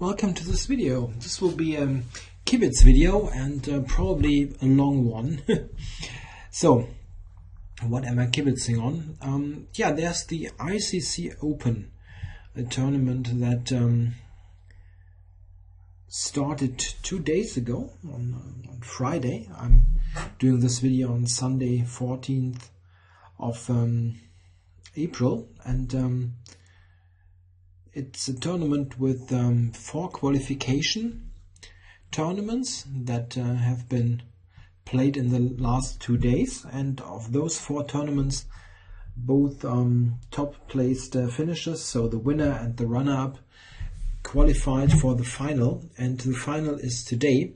Welcome to this video. This will be a Kibitz video and probably a long one. So, what am I kibitzing on? Yeah, there's the ICC Open, a tournament that started 2 days ago on Friday. I'm doing this video on Sunday, 14th of April, and it's a tournament with 4 qualification tournaments that have been played in the last 2 days, and of those 4 tournaments, both top placed finishers, so the winner and the runner-up, qualified for the final, and the final is today,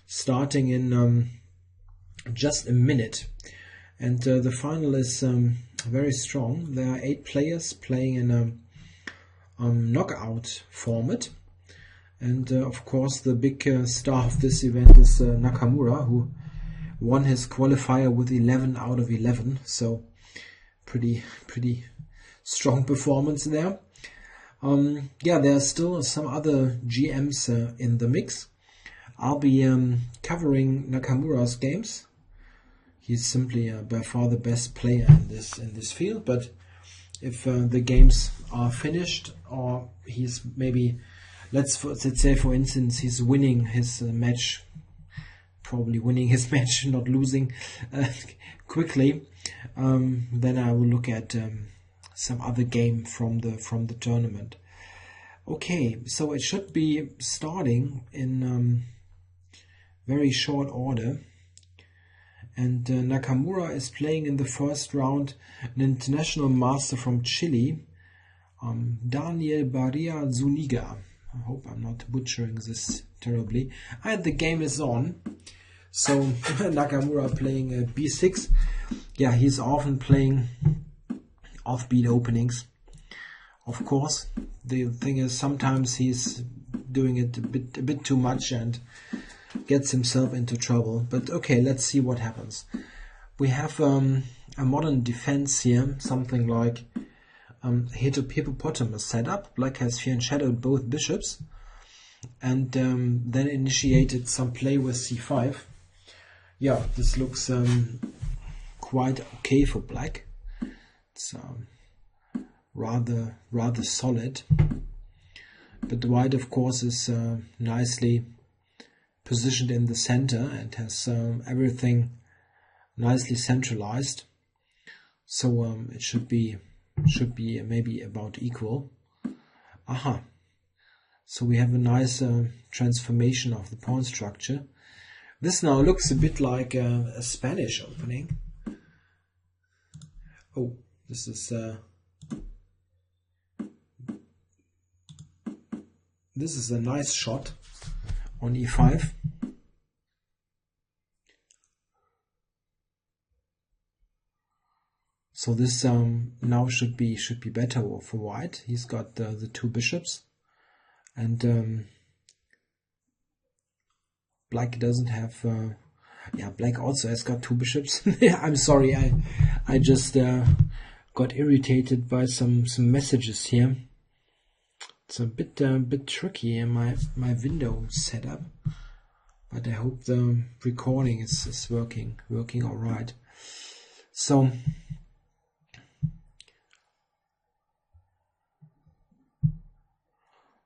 starting in just a minute. And the final is very strong. There are 8 players playing in a knockout format, and of course the big star of this event is Nakamura, who won his qualifier with 11 out of 11, so pretty strong performance there. Yeah, there are still some other GMs in the mix. I'll be covering Nakamura's games. He's simply by far the best player in this field, but if the games are finished, or he's maybe, let's say for instance he's winning his match, probably winning his match, not losing quickly, then I will look at some other game from the tournament. Okay, so it should be starting in very short order. And Nakamura is playing in the first round an international master from Chile, Daniel Barria Zuniga. I hope I'm not butchering this terribly. And the game is on. So Nakamura playing b6. Yeah, he's often playing offbeat openings. Of course, the thing is sometimes he's doing it a bit too much and gets himself into trouble. But okay, let's see what happens. We have a modern defense here, something like hippopotamus setup. Black has fear and shadowed both bishops, and then initiated some play with c5. Yeah, this looks quite okay for black. It's rather solid, but the white, of course, is nicely positioned in the center and has everything nicely centralized, so it should be maybe about equal. Aha, so we have a nice transformation of the pawn structure. This now looks a bit like a Spanish opening. Oh, this is a nice shot on e5. So this now should be better for white. He's got the 2 bishops, and black doesn't have. Yeah, black also has got 2 bishops. I'm sorry, I just got irritated by some messages here. It's a bit tricky in my window setup, but I hope the recording is working all right. So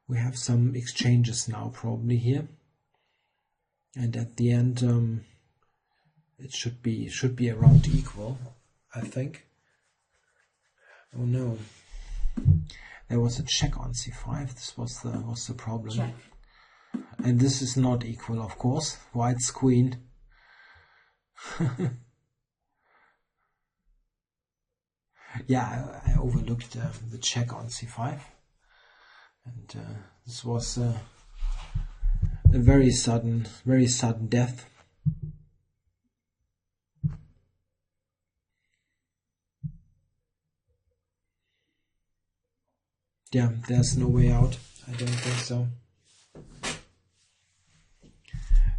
we have some exchanges now probably here, and at the end it should be around equal, I think. Oh no. There was a check on c5. This was the problem. Check. And this is not equal, of course. White's queen. Yeah, I overlooked the check on c5, and this was a very sudden death. Yeah, there's no way out. I don't think so.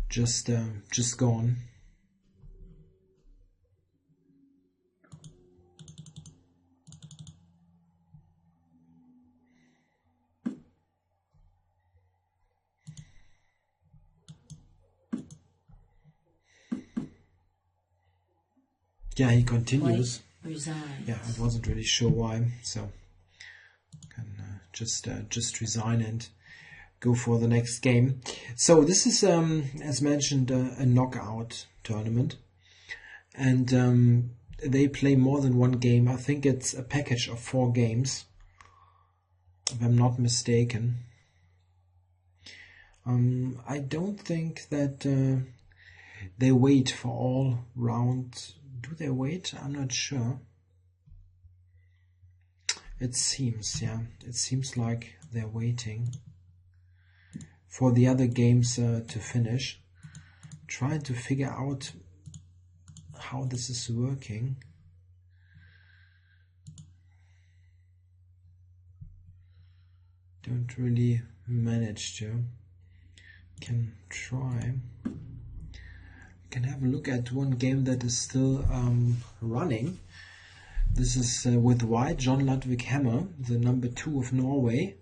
Just go on. Yeah, he continues. Resigns. Yeah, I wasn't really sure why, so can just resign and go for the next game. So this is, as mentioned, a knockout tournament, and they play more than one game. I think it's a package of 4 games, if I'm not mistaken. I don't think that they wait for all rounds. Do they wait? I'm not sure. It seems, yeah, it seems like they're waiting for the other games to finish. Trying to figure out how this is working. Don't really manage to. Can try. Can have a look at one game that is still running. This is with white, John Ludwig Hammer, the number 2 of Norway,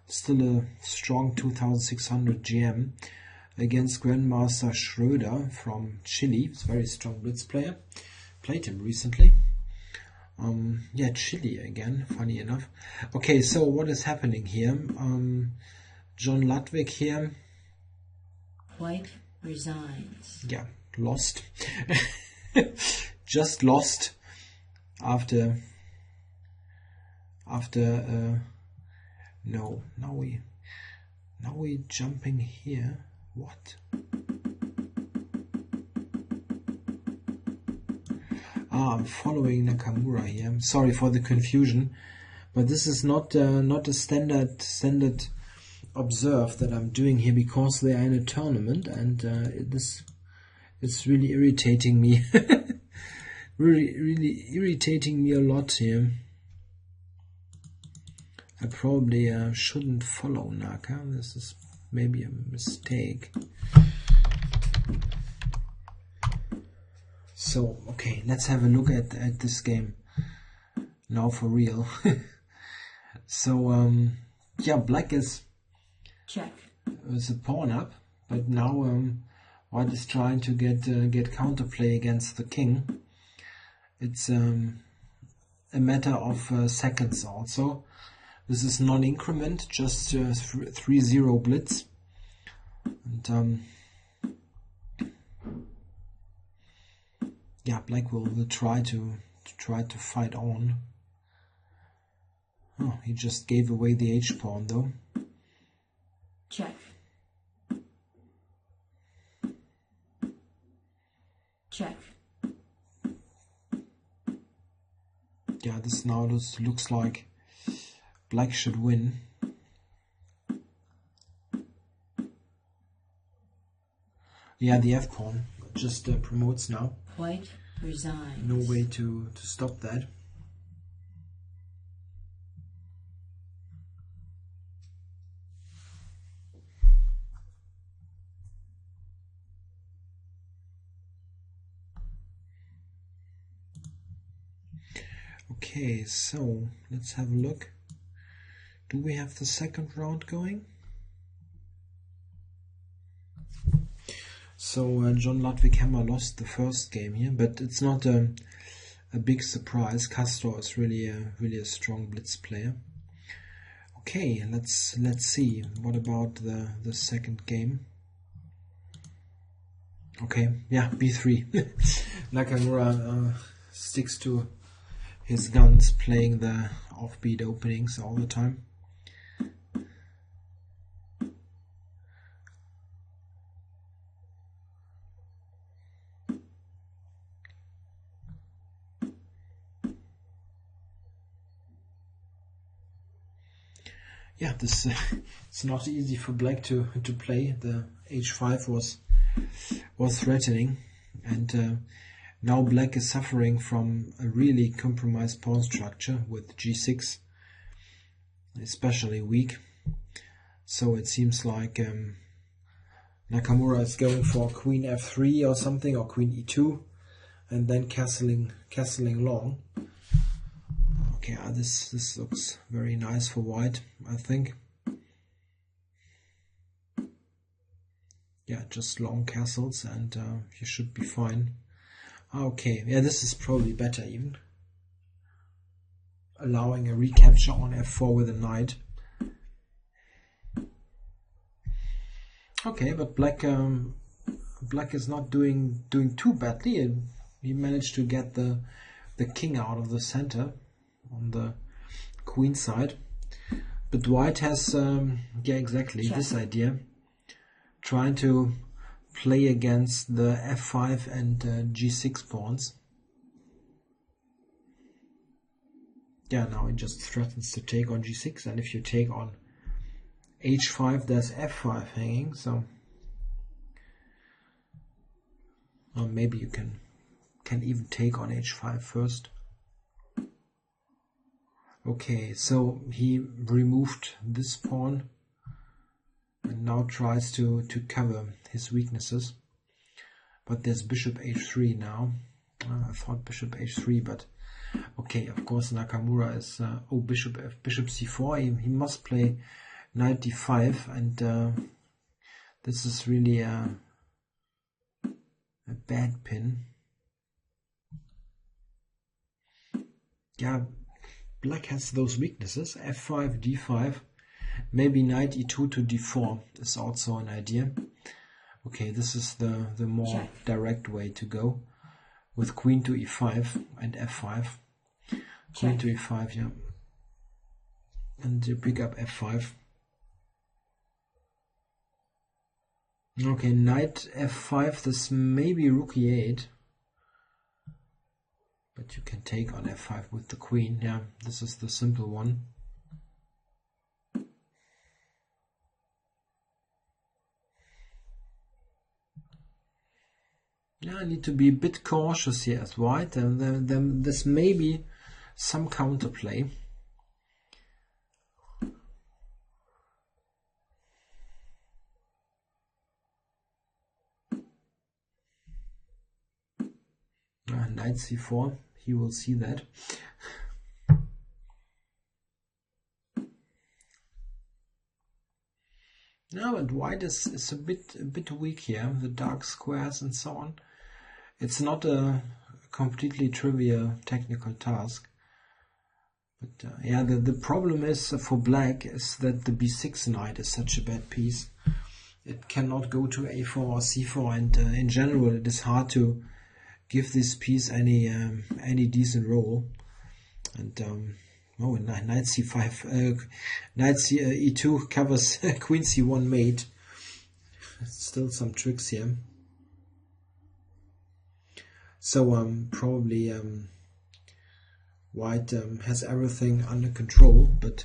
still a strong 2600 GM, against Grandmaster Schröder from Chile. It's a very strong blitz player. Played him recently. Yeah, Chile again, funny enough. Okay, so what is happening here? John Ludwig here. White resigns. Yeah, lost. Just lost after no, now we jumping here. What? I'm following Nakamura here. I'm sorry for the confusion, but this is not a standard observe that I'm doing here, because they are in a tournament, and it's really irritating me. really irritating me a lot here. I probably shouldn't follow Naka. This is maybe a mistake. So, okay, let's have a look at this game now for real. So, yeah, black is Check. a pawn up, but now white is trying to get counterplay against the king. It's a matter of seconds also. This is non-increment, just 3-0 blitz, and yeah, black will try to fight on. Oh, he just gave away the H pawn though. Check. Check. Yeah, this now looks like black should win. Yeah, the F pawn just promotes now. White resigns. No way to stop that. Okay, so let's have a look. Do we have the second round going? So John Ludwig Hammer lost the first game here, but it's not a big surprise. Castor is really a strong blitz player. Okay, let's see. What about the second game? Okay, yeah, b3. Nakamura sticks to his guns, playing the offbeat openings all the time. Yeah, this it's not easy for black to play. The h5 was threatening, and now black is suffering from a really compromised pawn structure with g6, especially weak. So it seems like Nakamura is going for queen f3 or something, or queen e2, and then castling long. Okay, this looks very nice for white, I think. Yeah, just long castles, and you should be fine. Okay, yeah, this is probably better even. Allowing a recapture on f4 with a knight. Okay, but black is not doing too badly. He managed to get the king out of the center on the queen side. But white has yeah, exactly this idea, trying to play against the f5 and g6 pawns. Yeah, now it just threatens to take on g6, and if you take on h5, there's f5 hanging, so or maybe you can even take on h5 first. Okay, so he removed this pawn and now tries to cover his weaknesses. But there's bishop h3 now. I thought bishop h3, but okay, of course Nakamura is oh, bishop c4. He must play knight d5, and this is really a bad pin. Yeah, black has those weaknesses, f5, d5, maybe knight e2 to d4 is also an idea. Okay, this is the more direct way to go, with queen to e5 and f5. Queen to e5, yeah. And you pick up f5. Okay, knight f5, this may be rook e8. But you can take on f5 with the queen. Yeah, this is the simple one. Yeah, I need to be a bit cautious here as white. And this may be some counterplay. Knight c4. He will see that. No, but white is a bit weak here. The dark squares and so on. It's not a completely trivial technical task. But yeah, the problem is for black is that the b6 knight is such a bad piece. It cannot go to a4 or c4, and in general it is hard to give this piece any decent role. And oh, knight c5, knight e2 covers queen c1 mate. Still some tricks here. So probably white has everything under control, but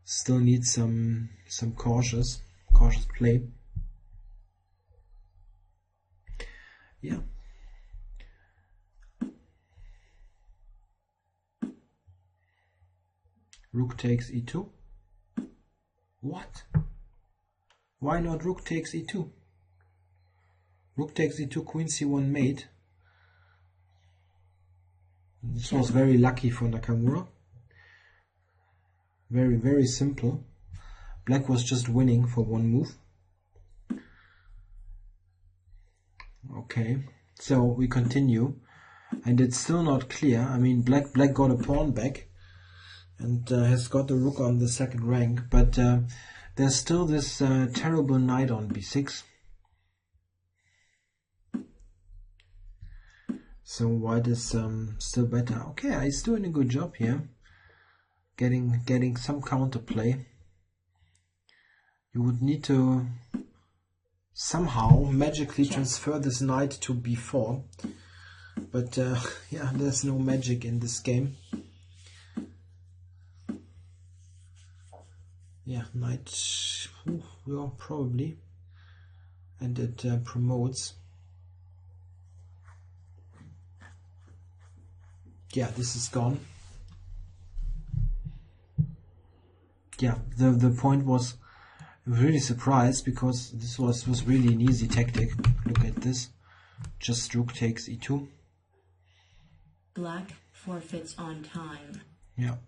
still needs some cautious play. Yeah. Rook takes e2. What? Why not rook takes e2? Rook takes e2, queen c1 mate. This was very lucky for Nakamura. Very, very simple. Black was just winning for one move. Okay, so we continue. And it's still not clear. I mean, black got a pawn back and has got the rook on the second rank, but there's still this terrible knight on b6. So white is still better. Okay, he's doing a good job here, getting some counterplay. You would need to somehow magically transfer this knight to b4, but yeah, there's no magic in this game. Yeah, knight, well, probably, and it promotes. Yeah, this is gone. Yeah, the point was really surprised because this was really an easy tactic. Look at this, just rook takes e2. Black forfeits on time. Yeah.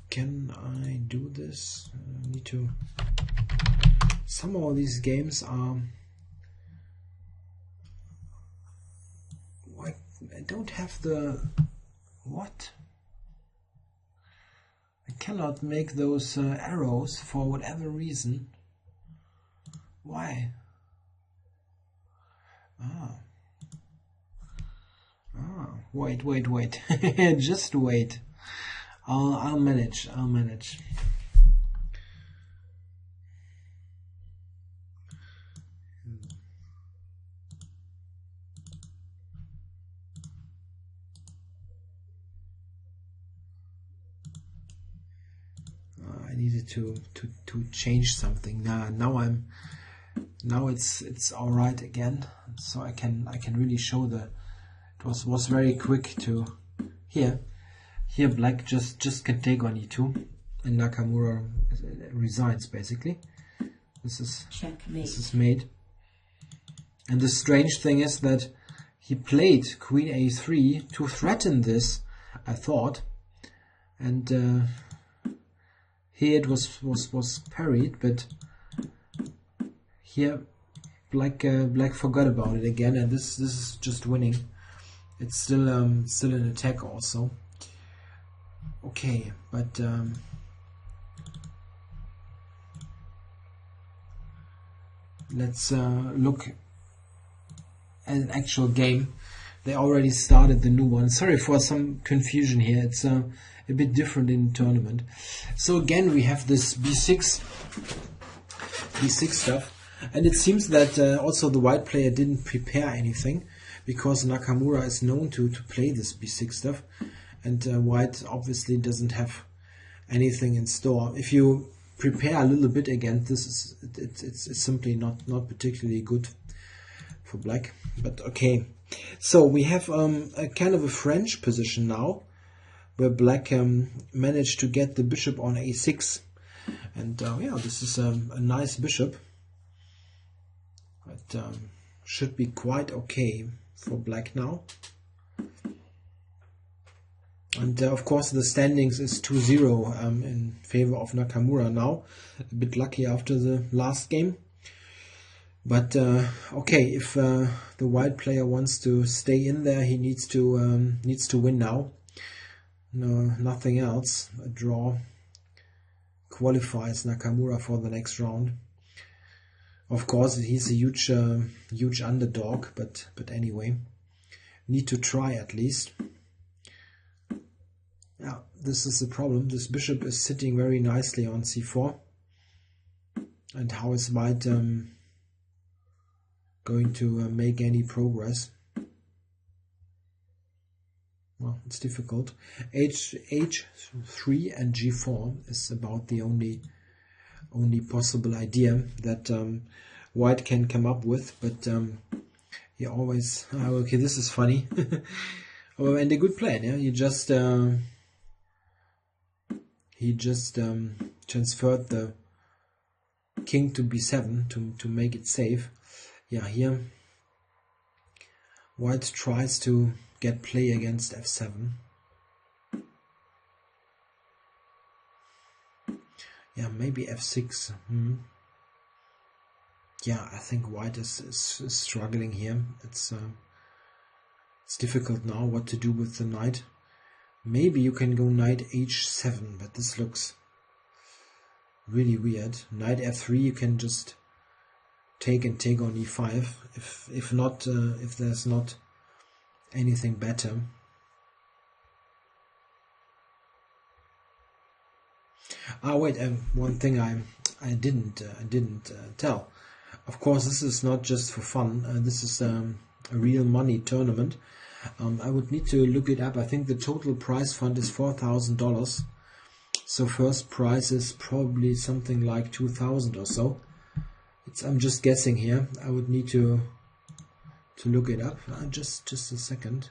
Can I do this? I need to. Some of these games are don't have the... What? I cannot make those arrows for whatever reason. Why? Wait. Just wait. I'll manage. I needed to change something. Now it's all right again. So I can really show the. It was very quick to here. Here black just can take on e2, and Nakamura resigns basically. This is made. And the strange thing is that he played queen a3 to threaten this, I thought, and here it was parried, but here black forgot about it again, and this is just winning. It's still an attack also. Okay, but let's look at an actual game. They already started the new one. Sorry for some confusion here. It's a bit different in the tournament. So again, we have this b6 stuff, and it seems that also the white player didn't prepare anything, because Nakamura is known to play this b6 stuff, and white obviously doesn't have anything in store. If you prepare a little bit against this, it's simply not particularly good for black. But okay, so we have a kind of a French position now, where black managed to get the bishop on a6, and yeah, this is a nice bishop. It should be quite okay for black now. And of course the standings is 2-0 in favor of Nakamura now. A bit lucky after the last game. But okay, if the white player wants to stay in there, he needs to win now. No, nothing else. A draw qualifies Nakamura for the next round. Of course, he's a huge underdog, but anyway, need to try at least. Yeah, this is the problem. This bishop is sitting very nicely on c4, and how is white going to make any progress? Well, it's difficult. h3 and g4 is about the only possible idea that white can come up with, but he always okay, this is funny. Oh, and a good plan, yeah. He just transferred the king to b7 to make it safe. Yeah, here white tries to get play against f7. Yeah, maybe f6. Yeah, I think white is struggling here. It's difficult now what to do with the knight. Maybe you can go knight h7, but this looks really weird. Knight f3, you can just take on e5. If not, if there's not anything better. Wait, one thing I didn't tell. Of course, this is not just for fun. This is a real money tournament. I would need to look it up. I think the total prize fund is $4,000. So first prize is probably something like 2,000 or so. I'm just guessing here. I would need to look it up. Just a second.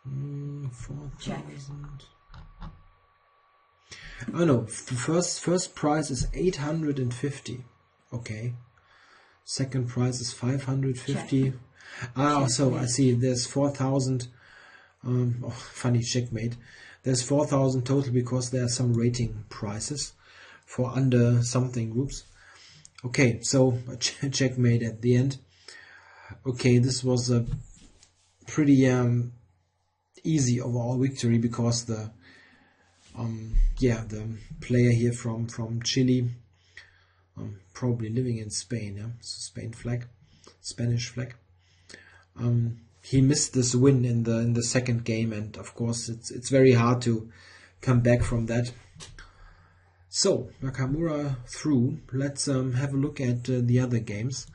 4,000. Oh no, the first prize is 850. Okay. Second prize is 550. Check. So I see there's 4,000. Funny checkmate. There's 4,000 total because there are some rating prizes for under something groups. Okay, so a checkmate at the end. Okay, this was a pretty easy overall victory, because the player here from Chile, probably living in Spain, so Spanish flag. He missed this win in the second game, and of course it's very hard to come back from that. So Nakamura through. Let's have a look at the other games.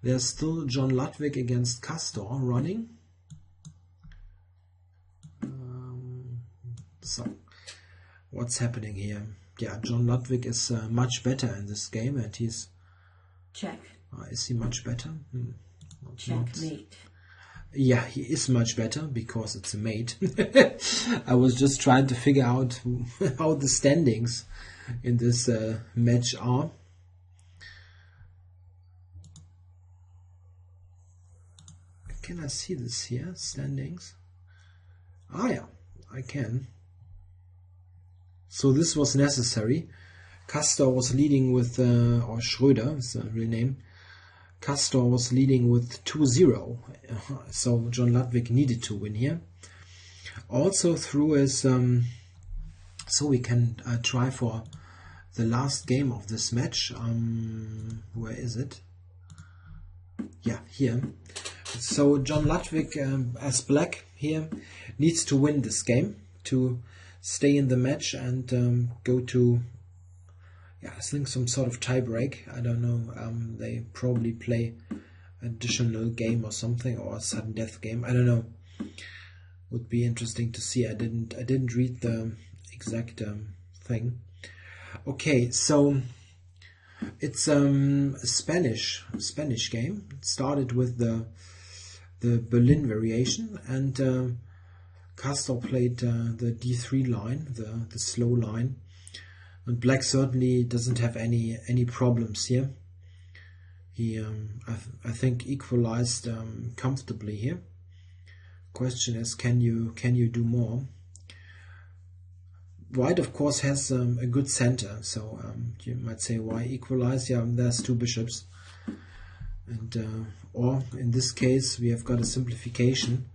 There's still John Ludwig against Castor running. So what's happening here? Yeah, John Ludwig is much better in this game, and he's... Check. Is he much better? Checkmate. Yeah, he is much better, because it's a mate. I was just trying to figure out how the standings in this match are. Can I see this here? Standings? Ah yeah, I can. So this was necessary. Castor was leading with, or Schröder is the real name. Castor was leading with 2-0. So John Ludwig needed to win here. Also through his, so we can try for the last game of this match. Where is it? Yeah, here. So John Ludwig as black here needs to win this game to stay in the match and go to, yeah, I think some sort of tiebreak. I don't know. They probably play additional game or something, or a sudden death game. I don't know. Would be interesting to see. I didn't read the exact thing. Okay, so it's a Spanish game. It started with the Berlin variation, and Castor played the D3 line, the slow line, and black certainly doesn't have any problems here. He I think equalized comfortably here. Question is, can you do more? White of course has a good center, so you might say, why equalize? Yeah, there's two bishops, and or in this case we have got a simplification,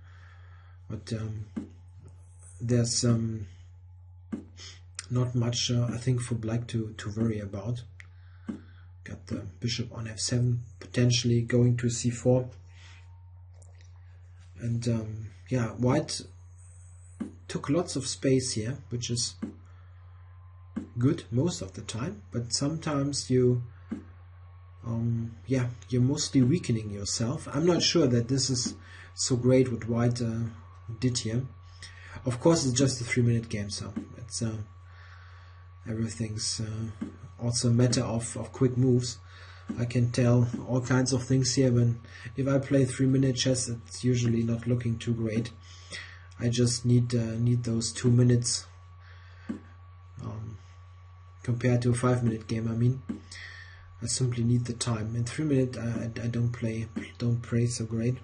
but there's not much I think for black to worry about. Got the bishop on f7, potentially going to c4, and yeah, white took lots of space here, which is good most of the time, but sometimes you're mostly weakening yourself. I'm not sure that this is so great what white did here. Of course, it's just a 3-minute game, so it's everything's also a matter of quick moves. I can tell all kinds of things here. If I play 3-minute chess, it's usually not looking too great. I just need those 2 minutes compared to a 5-minute game. I mean, I simply need the time. In 3-minute, I don't play so great.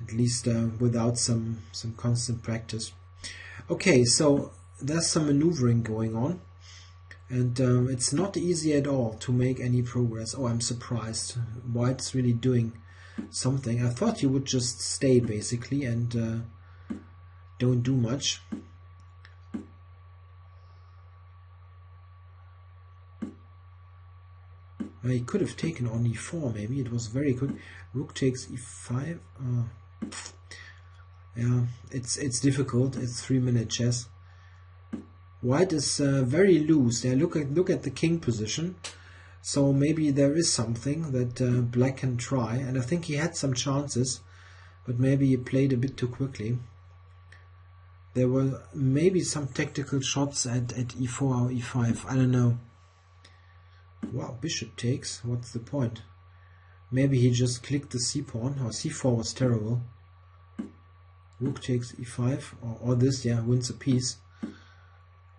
At least without some constant practice. Okay, so there's some maneuvering going on, and it's not easy at all to make any progress. Oh, I'm surprised. White's really doing something. I thought you would just stay basically and don't do much. He could have taken on e4, maybe. It was very quick. Rook takes e5. Yeah, it's difficult. It's 3-minute chess. White is very loose. Yeah, look at the king position. So maybe there is something that black can try, and I think he had some chances, but maybe he played a bit too quickly. There were maybe some tactical shots at e4 or e5. I don't know. Wow, bishop takes. What's the point? Maybe he just clicked the c-pawn, or c4 was terrible. Rook takes e5, or this, yeah, wins a piece.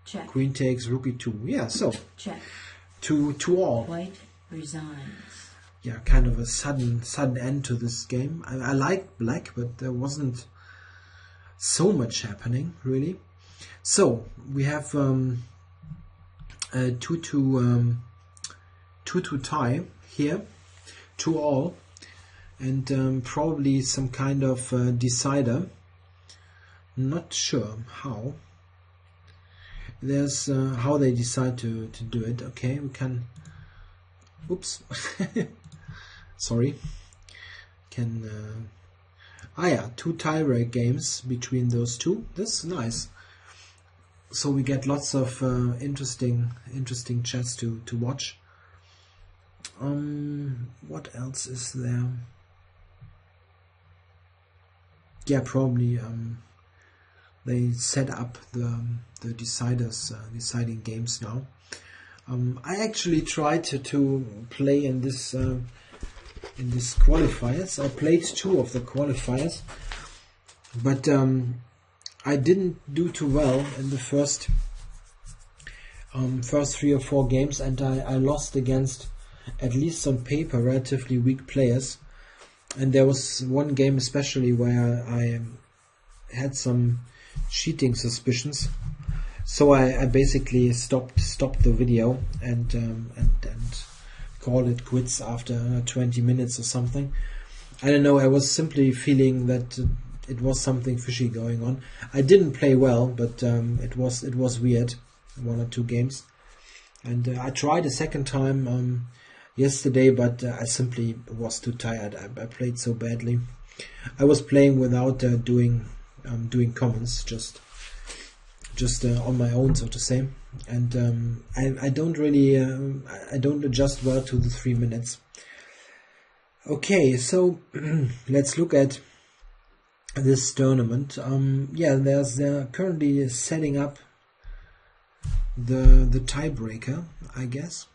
Check. Queen takes rook e2. Yeah, so check. 2-all. White resigns. Yeah, kind of a sudden end to this game. I like black, but there wasn't so much happening really. So we have 2-2 tie here, 2-all, and probably some kind of decider. Not sure how. There's how they decide to do it. Okay, we can. Oops, sorry. Can yeah, 2 tiebreak games between those two. That's nice. So we get lots of interesting chess to watch. What else is there? Yeah, probably they set up the deciders, deciding games now. I actually tried to play in this qualifiers. I played 2 of the qualifiers, but I didn't do too well in the first 3 or 4 games, and I lost against, at least on paper, relatively weak players. And there was one game especially where I had some cheating suspicions, so I basically stopped the video and called it quits after 20 minutes or something. I don't know, I was simply feeling that it was something fishy going on. I didn't play well, but it was weird, 1 or 2 games. And I tried a second time yesterday, but I simply was too tired. I played so badly. I was playing without doing comments, just on my own, so to say. And I don't really I don't adjust well to the 3 minutes. Okay, so let's look at this tournament. Yeah, they're currently setting up the tiebreaker, I guess.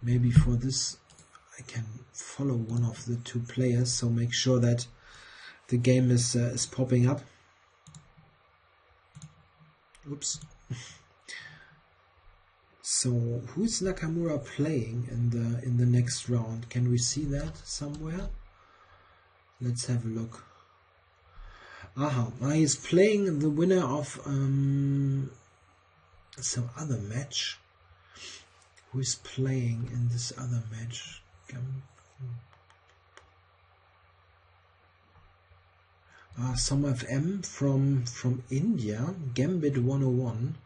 Maybe for this I can follow one of the 2 players, so make sure that the game is popping up. Oops. So who's Nakamura playing in the next round? Can we see that somewhere? Let's have a look. Aha, he's playing the winner of some other match. Who is playing in this other match? Some of M from India, Gambit 101.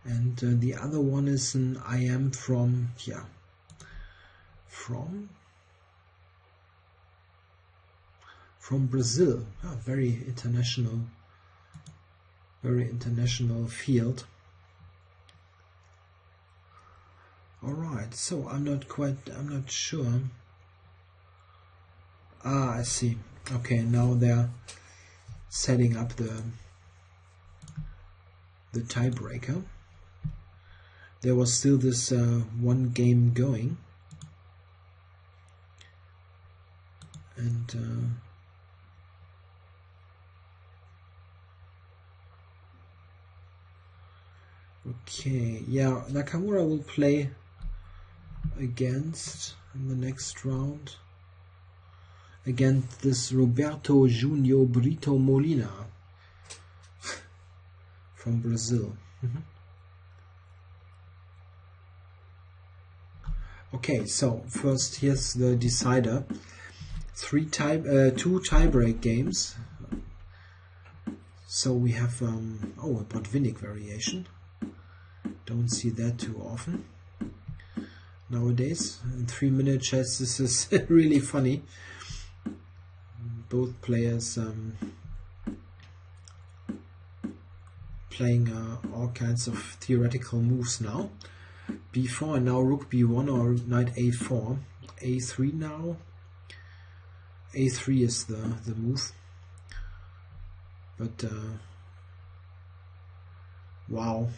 And the other one is an IM from Brazil. Very international field. All right, so I'm not sure. I see. Okay, now they're setting up the tiebreaker. There was still this 1 game going, and okay, yeah, Nakamura will play against in the next round against this Roberto Júnior Brito Molina from Brazil. Okay, so first here's the decider. 2 tiebreak games. So we have a Botvinnik variation. Don't see that too often nowadays. In 3-minute chess, this is really funny. Both players playing all kinds of theoretical moves now. B4 and now Rook B1 or Knight A4. A3 now. A3 is the move. But wow.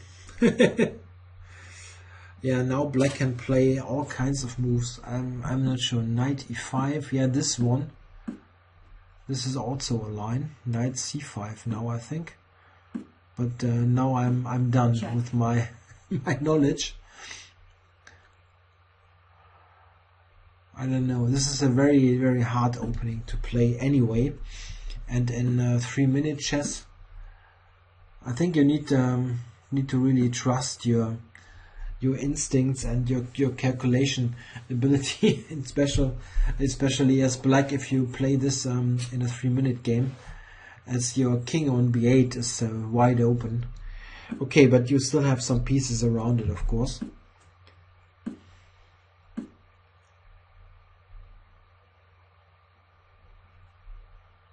Yeah, now black can play all kinds of moves. I'm not sure. Knight E5. Yeah, this one. This is also a line. Knight C5 now, I think. But now I'm done with my knowledge. I don't know. This is a very, very hard opening to play anyway. And in 3-minute chess, I think you need to really trust your your instincts and your calculation ability, especially as black, if you play this in a 3-minute game, as your king on b8 is wide open. Okay, but you still have some pieces around it, of course.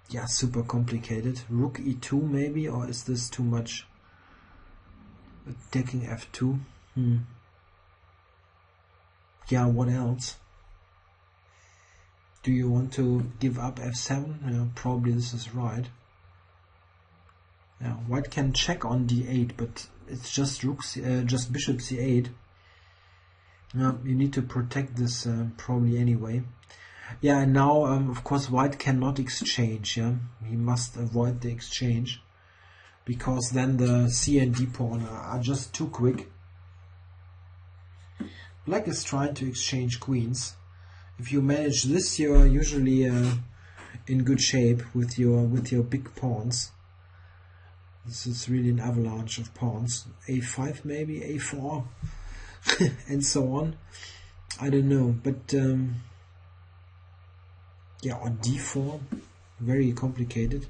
Yeah, super complicated. Rook e2 maybe, or is this too much? Attacking f2. Yeah, what else? Do you want to give up f7? Yeah, probably this is right. Yeah, white can check on d8, but it's just just bishop c8. Yeah, you need to protect this probably anyway. Yeah, and now of course white cannot exchange. Yeah, he must avoid the exchange, because then the c and d pawn are just too quick. Black is trying to exchange queens. If you manage this, you're usually in good shape with your big pawns. This is really an avalanche of pawns. a5 maybe, a4, and so on. I don't know, but yeah, on d4, very complicated.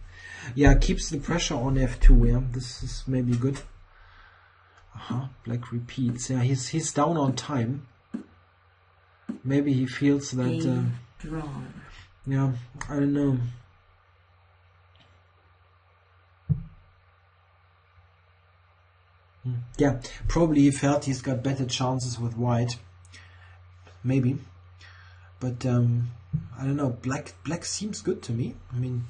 Yeah, keeps the pressure on f2. Yeah, this is maybe good. Black repeats. Yeah, he's down on time. Maybe he feels that. Yeah, I don't know. Yeah, probably he felt he's got better chances with white. Maybe, but I don't know. Black seems good to me. I mean,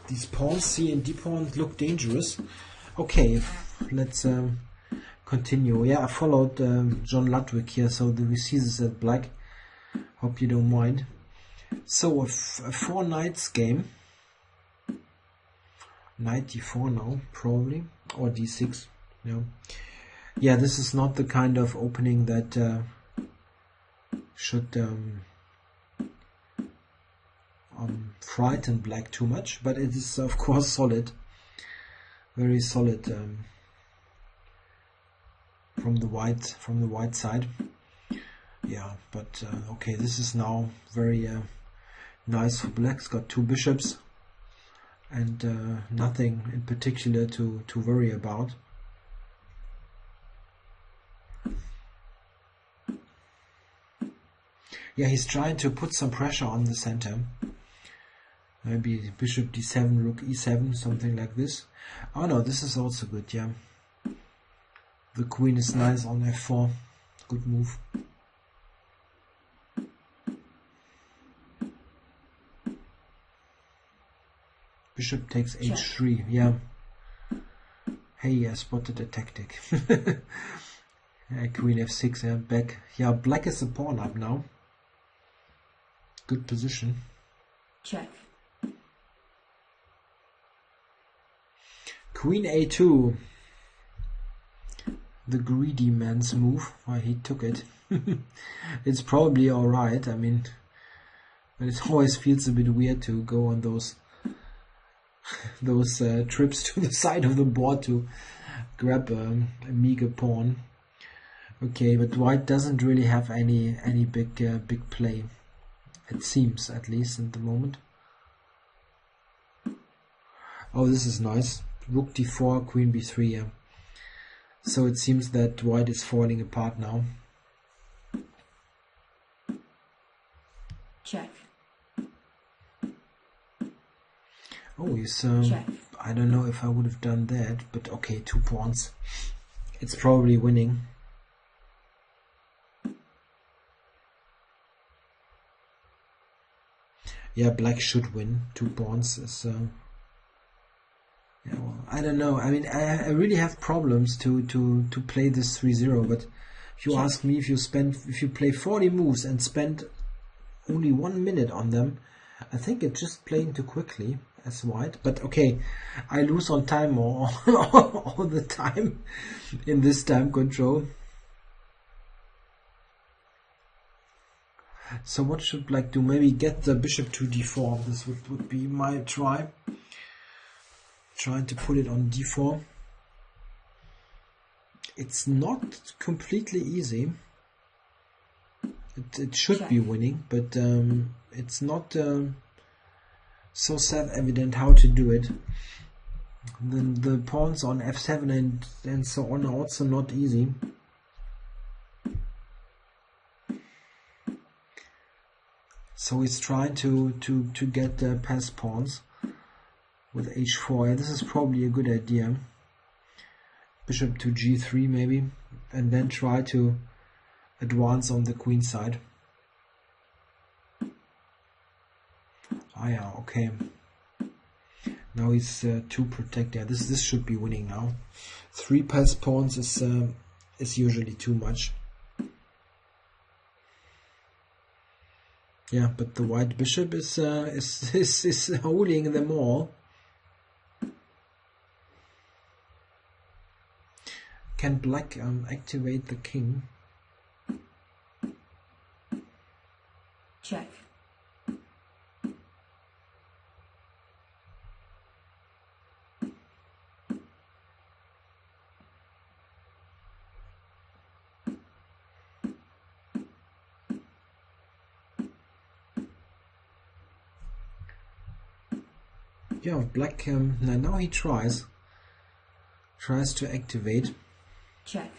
these pawns, c and d pawns, look dangerous. Okay, let's continue. Yeah, I followed John Ludwig here, so we see this at black. Hope you don't mind. So a 4 knights game. Knight d4 now, probably, or d6. Yeah, this is not the kind of opening that should frighten black too much, but it is of course solid, very solid from the white side. Yeah, but okay, this is now very nice for black. It's got 2 bishops and nothing in particular to worry about. Yeah, he's trying to put some pressure on the center. Maybe bishop d7, rook e7, something like this. Oh no, this is also good, yeah. The queen is nice on f4. Good move. Bishop takes h3, yeah. Hey, I spotted a tactic. Queen f6, yeah, back. Yeah, black is a pawn up now. Good position. Check. Queen a2. The greedy man's move. Well, he took it. It's probably alright. I mean, but it always feels a bit weird to go on those trips to the side of the board to grab a meager pawn. Okay, but white doesn't really have any big play. It seems, at least at the moment. Oh, this is nice. Rook d4, queen b3. Yeah. So it seems that white is falling apart now. Check. Oh, he's Check. I don't know if I would have done that, but okay, 2 pawns. It's probably winning. Yeah, black should win. 2 pawns is yeah, well, I don't know. I mean, I really have problems to play this 3-0, but if you ask me, if you play 40 moves and spend only 1 minute on them, I think it's just playing too quickly as white. But okay, I lose on time all the time in this time control. So what should black do? Maybe get the bishop to d4. This would be my try. Trying to put it on d4. It's not completely easy. It should be winning, but it's not so self-evident how to do it. The pawns on f7 and so on are also not easy. So he's trying to get past pawns with h4. This is probably a good idea. Bishop to g3 maybe, and then try to advance on the queen side. Ah yeah, okay. Now he's too protect. Yeah, this should be winning now. 3 passed pawns is usually too much. Yeah, but the white bishop is holding them all. Can black activate the king? Check. Yeah, black. Now he tries to activate. Check.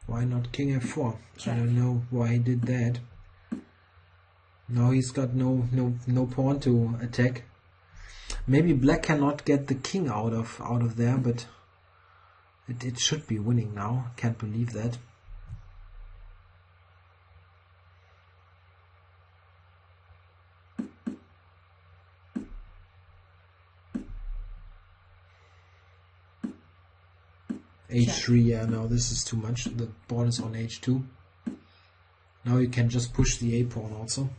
Why not king f4? Check. I don't know why he did that. Now he's got no pawn to attack. Maybe black cannot get the king out of there, but it should be winning now. Can't believe that. h3, yeah, no, this is too much. The pawn is on h2. Now you can just push the a pawn also.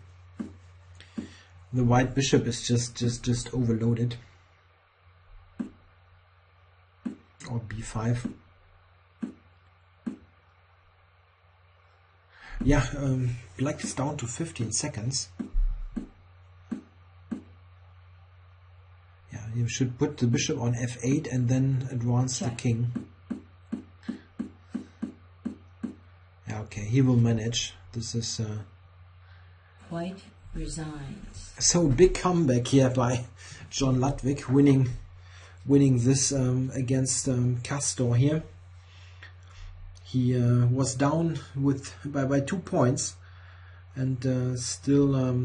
The white bishop is just overloaded. Or b5. Yeah, black is down to 15 seconds. Yeah, you should put the bishop on f8 and then advance the king. Yeah, okay, he will manage. This is White resigns. so big comeback here by John Ludwig, winning this against Castor here. He was down by 2 points and still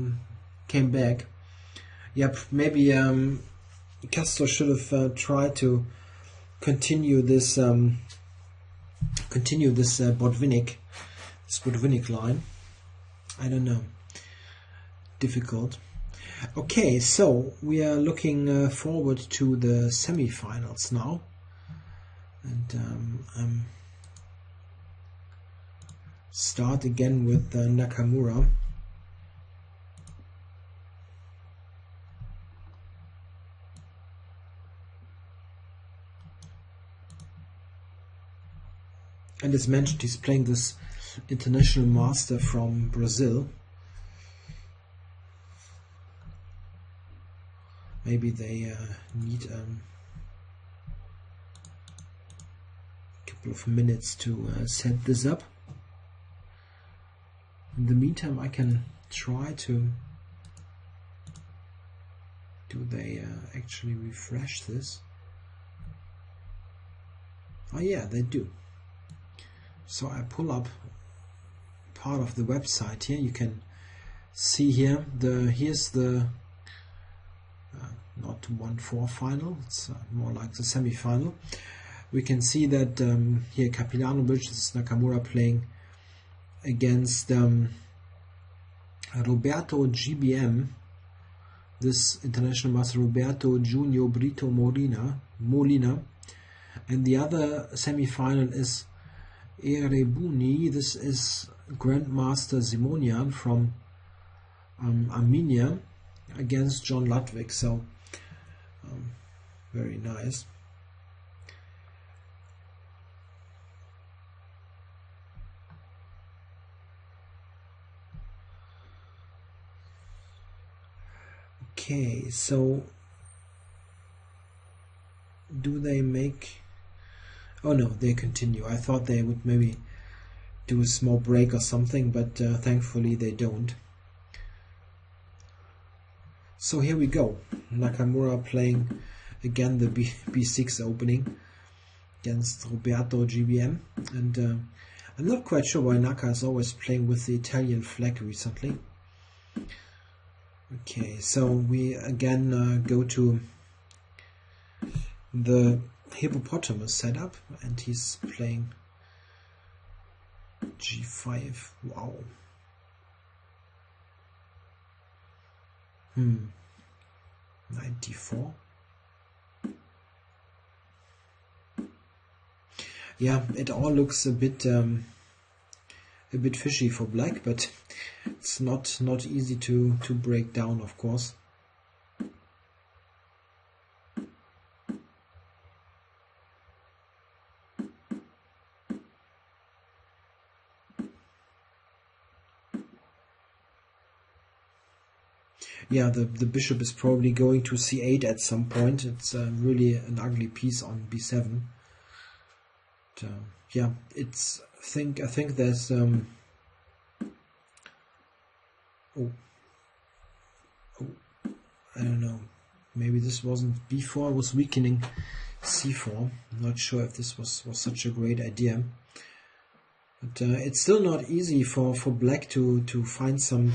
came back. Yep, maybe Castor should have tried to continue this Botvinnik line. I don't know. Difficult. Okay, so we are looking forward to the semifinals now, and start again with Nakamura. And as mentioned, he's playing this international master from Brazil. Maybe they need a couple of minutes to set this up. In the meantime, I can try to... Do they actually refresh this? Oh yeah, they do. So I pull up part of the website here. You can see here here's the not 1-4 final. It's more like the semi-final. We can see that here Kapilanovic, this is Nakamura playing against Roberto GBM. This international master Roberto Junior Brito Molina, and the other semi-final is Erebuni. This is Grandmaster Simonian from Armenia against John Ludwig. So very nice. Okay, so do they make... Oh no, they continue. I thought they would maybe do a small break or something, but thankfully they don't. So here we go. Nakamura playing again the B6 opening against Roberto GBM, and I'm not quite sure why Naka is always playing with the Italian flag recently. Okay, so we again go to the hippopotamus setup, and he's playing G5. Wow. Knight D4. Yeah, it all looks a bit fishy for black, but it's not easy to break down, of course. Yeah, the bishop is probably going to C8 at some point. It's really an ugly piece on B7. But, yeah, it's I think there's oh, I don't know. Maybe this wasn't B4. It was weakening C4. I'm not sure if this was such a great idea. But it's still not easy for black to find some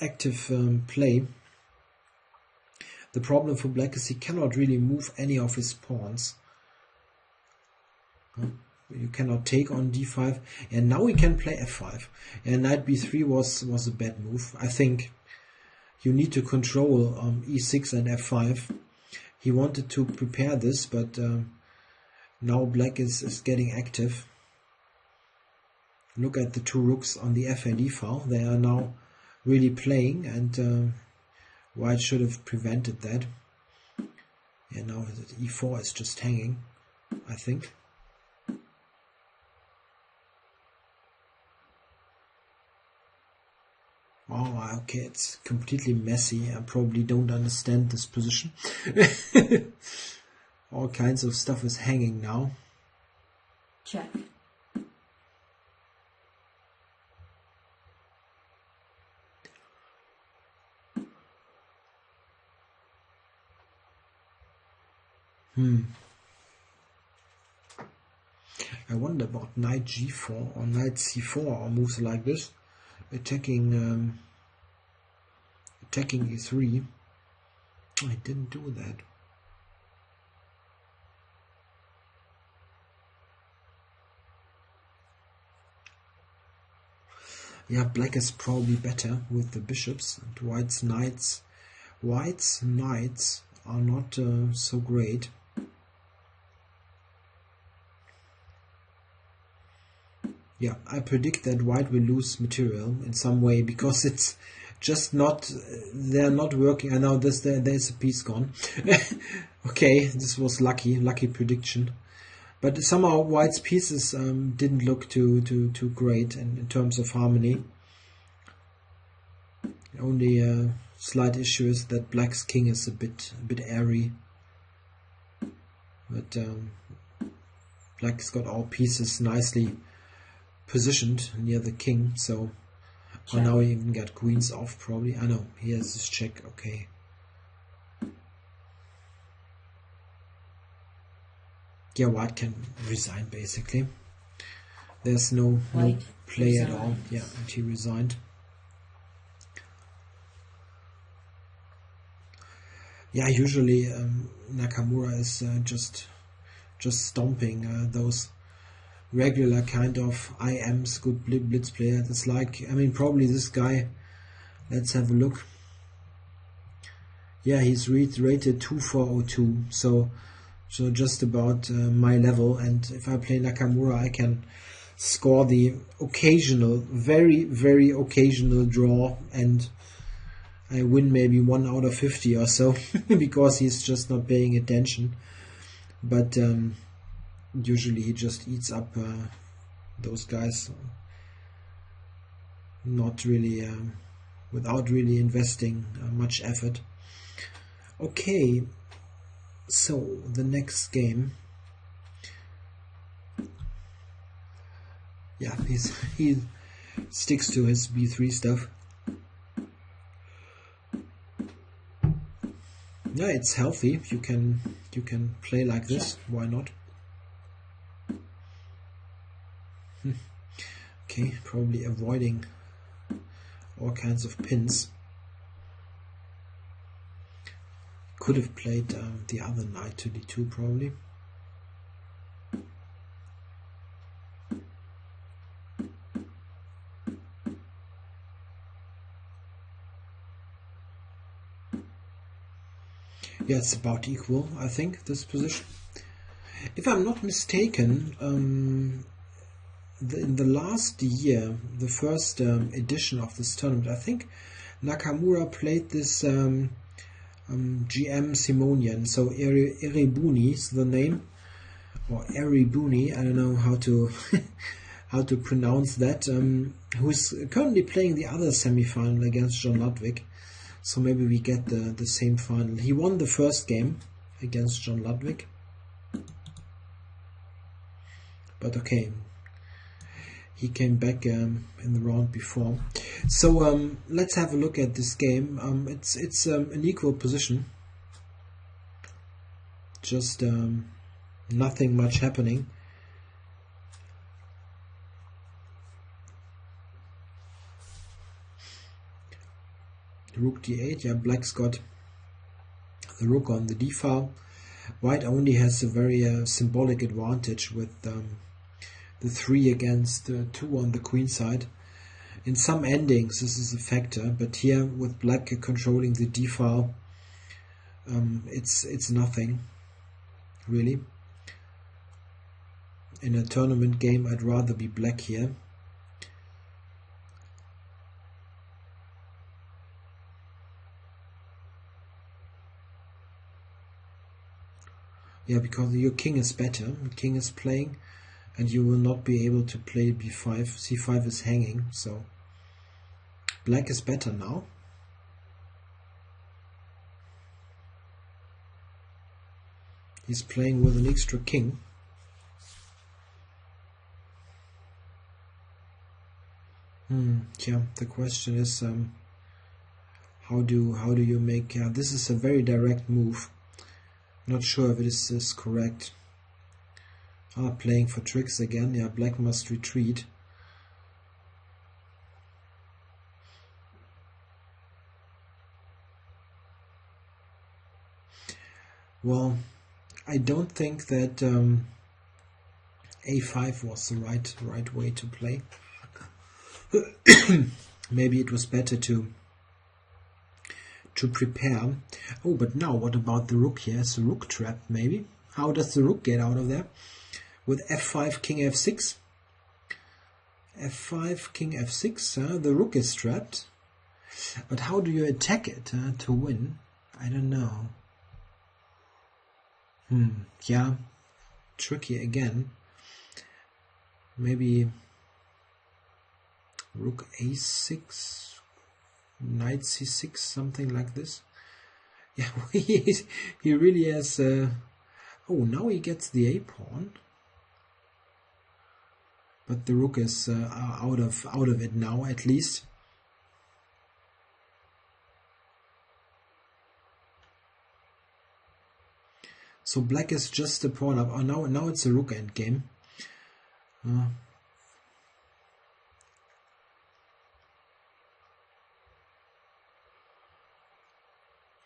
active play. The problem for black is he cannot really move any of his pawns. You cannot take on D5, and now he can play F5. And knight B3 was a bad move. I think you need to control E6 and F5. He wanted to prepare this, but now black is getting active. Look at the two rooks on the FAD file. They are now really playing, and white should have prevented that. And now E4 is just hanging, I think. Oh, okay, it's completely messy. I probably don't understand this position. All kinds of stuff is hanging now. Check. I wonder about knight G4 or knight C4 or moves like this. Attacking E3. I didn't do that. Yeah, black is probably better with the bishops, and white's knights are not so great. Yeah, I predict that white will lose material in some way, because it's just not, they're not working. I know there's a piece gone. Okay, this was lucky prediction. But somehow white's pieces didn't look too great in terms of harmony. The only slight issue is that black's king is a bit airy. But black's got all pieces nicely positioned near the king, so now he even got queens off probably. I know, he has this check, okay. Yeah, white can resign basically. There's no play at all. Yeah, and he resigned. Yeah, usually Nakamura is just stomping those regular kind of IMs, good blitz player. It's like, I mean, probably this guy, let's have a look. Yeah, he's rated 2402, so just about my level. And if I play Nakamura, I can score the occasional, very occasional draw, and I win maybe 1 out of 50 or so because he's just not paying attention. But usually he just eats up those guys. Not really without really investing much effort. Okay, so the next game. Yeah, he sticks to his b3 stuff. Yeah, it's healthy. You can play like this. Why not? Okay, probably avoiding all kinds of pins. Could have played the other knight to d2 probably. Yeah, it's about equal, I think, this position. If I'm not mistaken, in the last year, the first edition of this tournament, I think Nakamura played this GM Simonian, so Erebuni is the name, or Erebuni, I don't know how to how to pronounce that, who's currently playing the other semi-final against John Ludwig. So maybe we get the same final. He won the first game against John Ludwig. But okay, he came back in the round before. So let's have a look at this game. It's an equal position. Just nothing much happening. Rook d8. Yeah, black's got the rook on the d file. White only has a very symbolic advantage with the 3 against 2 on the queen side. In some endings this is a factor, but here with black controlling the d file, it's nothing really. In a tournament game I'd rather be black here. Yeah, because your king is better. The king is playing, and you will not be able to play b5. c5 is hanging, so black is better now. He's playing with an extra king. Yeah, the question is how do you make this is a very direct move. Not sure if it is correct. Playing for tricks again. Yeah, black must retreat. Well, I don't think that a5 was the right way to play. Maybe it was better to prepare. Oh, but now what about the rook here? It's a rook trap, maybe. How does the rook get out of there? With f5, king f6. f5, king f6. The rook is trapped. But how do you attack it to win? I don't know. Yeah, tricky again. Maybe rook a6, knight c6, something like this. Yeah, he really has. Oh, now he gets the a pawn, but the rook is out of it now, at least. So black is just a pawn up. Oh, now it's a rook endgame.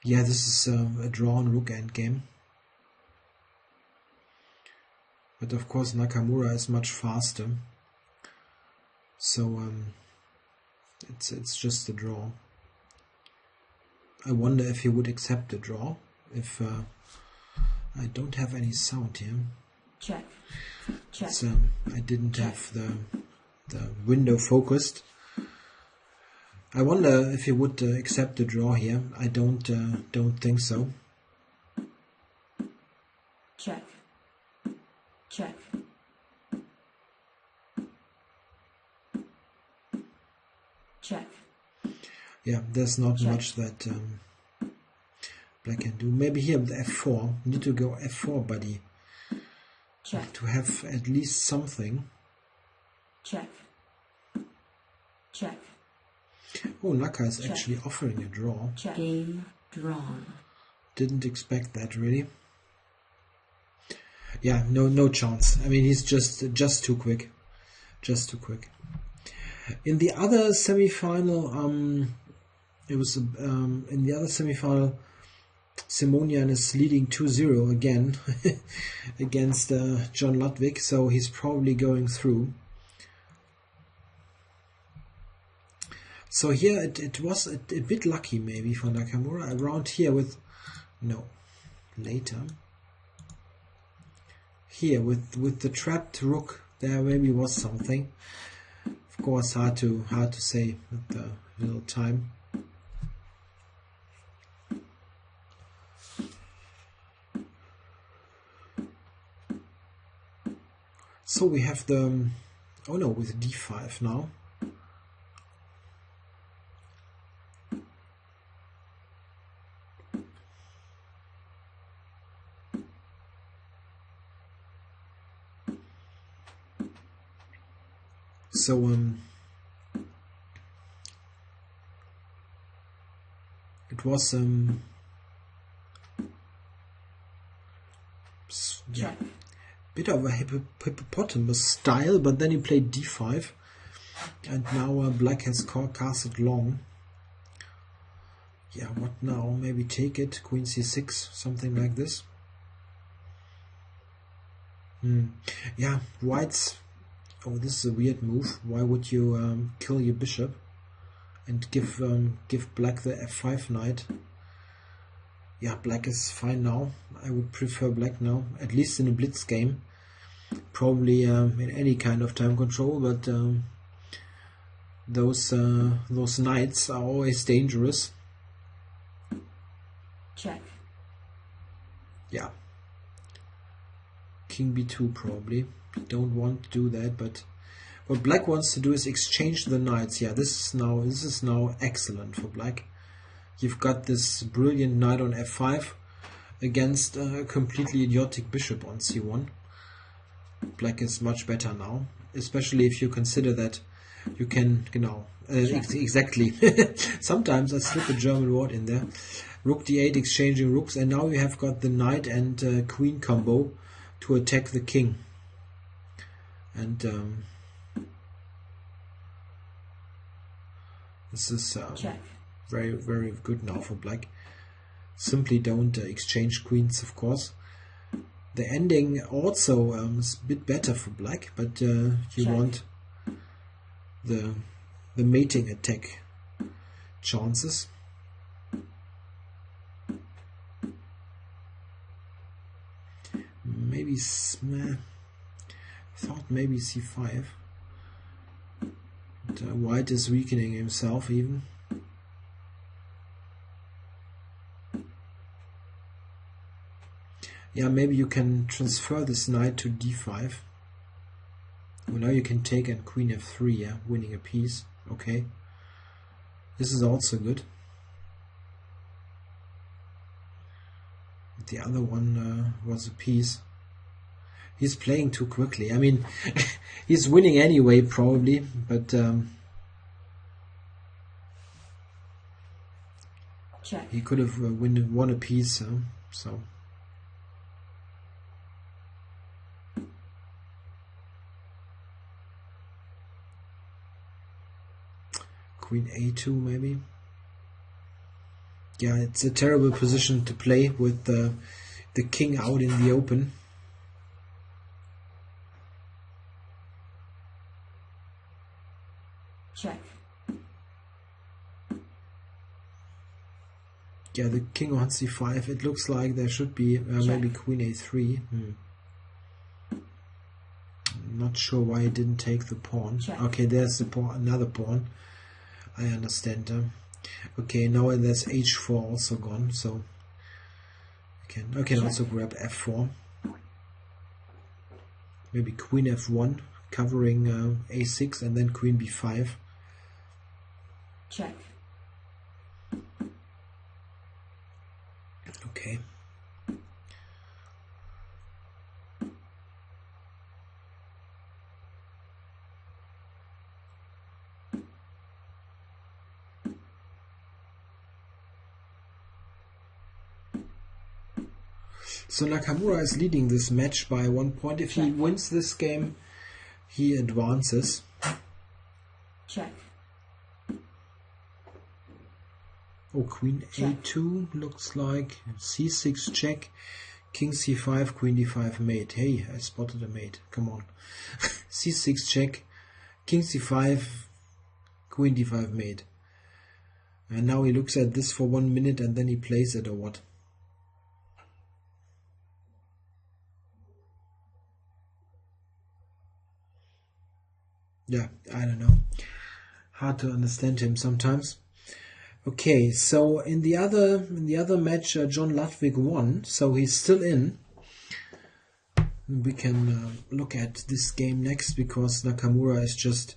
Yeah, this is a drawn rook endgame. But of course Nakamura is much faster. So it's just a draw. I wonder if he would accept the draw. If I don't have any sound here. Check. Check. I didn't have the window focused. I wonder if he would accept the draw here. I don't think so. Check. Check. Check. Yeah, there's not Check. much that black can do. Maybe here with f4. Need to go f4, buddy, Check. to have at least something. Check. Check. Oh, Naka is Check. actually offering a draw. Check. Game drawn. Didn't expect that, really. Yeah, no chance. I mean, he's just too quick. Just too quick. In the other semifinal, it was in the other semifinal, Simonian is leading 2-0 again against John Ludwig, so he's probably going through. So here it was a bit lucky maybe for Nakamura around here with later. Here with the trapped rook, there maybe was something. Of course, hard to say with the little time. So we have the with d5 now. So it was yeah, bit of a hippopotamus style, but then he played d5, and now black has castled long. Yeah, what now? Maybe take it, queen c6, something like this. Yeah, white's. Oh, this is a weird move. Why would you kill your bishop and give black the f5 knight? Yeah, black is fine now. I would prefer black now, at least in a blitz game. Probably in any kind of time control, but those knights are always dangerous. Check. Yeah. King b2 probably. Don't want to do that, but what black wants to do is exchange the knights. Yeah, this is now excellent for black. You've got this brilliant knight on f5 against a completely idiotic bishop on c1. Black is much better now, especially if you consider that you can, exactly. Sometimes I slip a German word in there. Rook d8 exchanging rooks, and now you have got the knight and queen combo to attack the king. And this is very, very good now for black. Simply don't exchange queens, of course. The ending also is a bit better for black, but you want the mating attack chances. Maybe thought maybe c5. But, white is weakening himself even. Yeah, maybe you can transfer this knight to d5. Well, now you can take and queen f3, yeah, winning a piece. Okay. This is also good. The other one was a piece. He's playing too quickly. I mean, he's winning anyway, probably, but he could have won a piece. So. Queen a2 maybe. Yeah, it's a terrible position to play with the king out in the open. Check. Yeah, the king on c5. It looks like there should be maybe queen a3. Not sure why he didn't take the pawn. Check. Okay, there's the pawn, another pawn. I understand. Okay, now there's h4 also gone, so I can also grab f4. Maybe queen f1, covering a6, and then queen b5. Check. So Nakamura is leading this match by 1 point. If he wins this game, he advances. Check. Oh, Queen A2 looks like. C6 check. King C5, Queen D5 mate. Hey, I spotted a mate. Come on. C6 check. King C5, Queen D5 mate. And now he looks at this for 1 minute and then he plays it, or what? Yeah, I don't know. Hard to understand him sometimes. Okay, so in the other match, John Ludwig won, so he's still in. We can look at this game next, because Nakamura is just,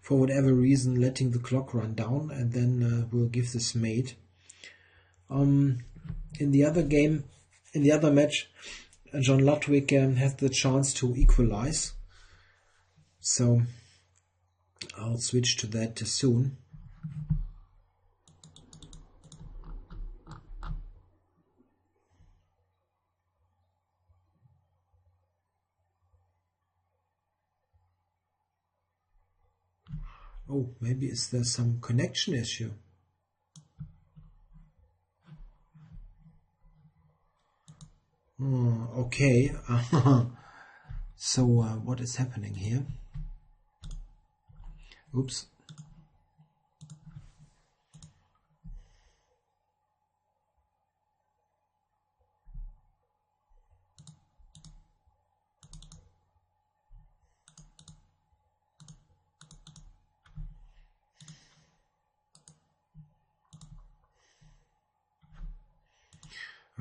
for whatever reason, letting the clock run down, and then we'll give this mate. In the other game, in the other match, John Ludwig has the chance to equalize. So I'll switch to that soon. Oh, maybe is there some connection issue? Oh, okay. So what is happening here? Oops.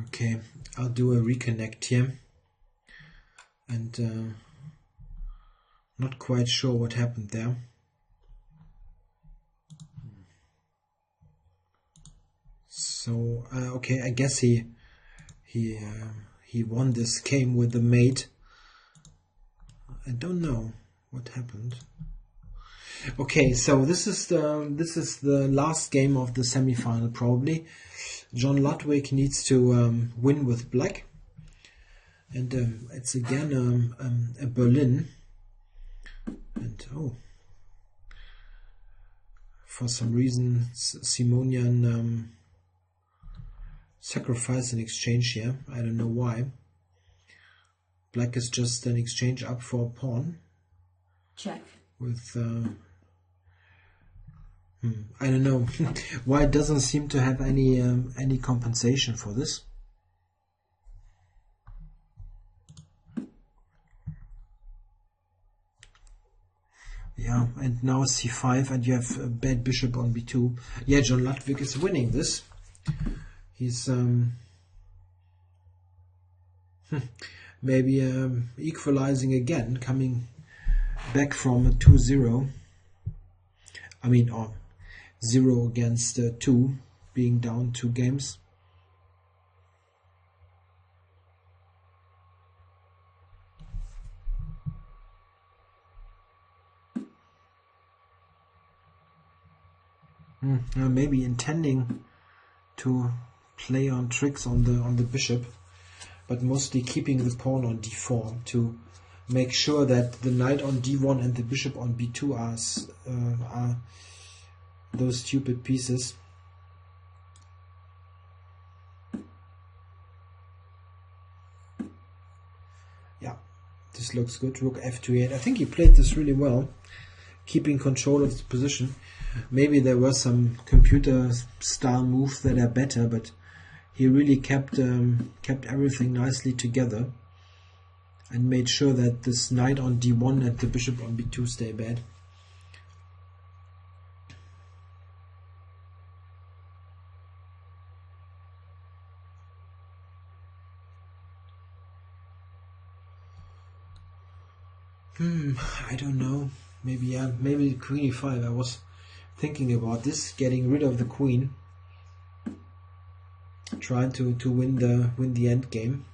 Okay, I'll do a reconnect here, and not quite sure what happened there. So okay, I guess he won this game with the mate. I don't know what happened. Okay, so this is the last game of the semi-final probably. John Ludwig needs to win with black, and it's again a Berlin, and for some reason Simonian sacrificed an exchange here. I don't know why. Black is just an exchange up for a pawn. Check. With I don't know why it doesn't seem to have any compensation for this. Yeah, and now c5, and you have a bad bishop on b2. Yeah, John Ludwig is winning this. He's maybe equalizing again, coming back from a 2-0. I mean, 0 against 2, being down 2 games. Maybe intending to play on tricks on the bishop, but mostly keeping the pawn on d4 to make sure that the knight on d1 and the bishop on b2 are those stupid pieces. Yeah, this looks good. Rook f2-8. I think he played this really well, keeping control of the position. Maybe there were some computer style moves that are better, but he really kept everything nicely together and made sure that this knight on d1 and the bishop on b2 stay bad. I don't know. Maybe queen e5. I was thinking about this, getting rid of the queen, trying to win the end game.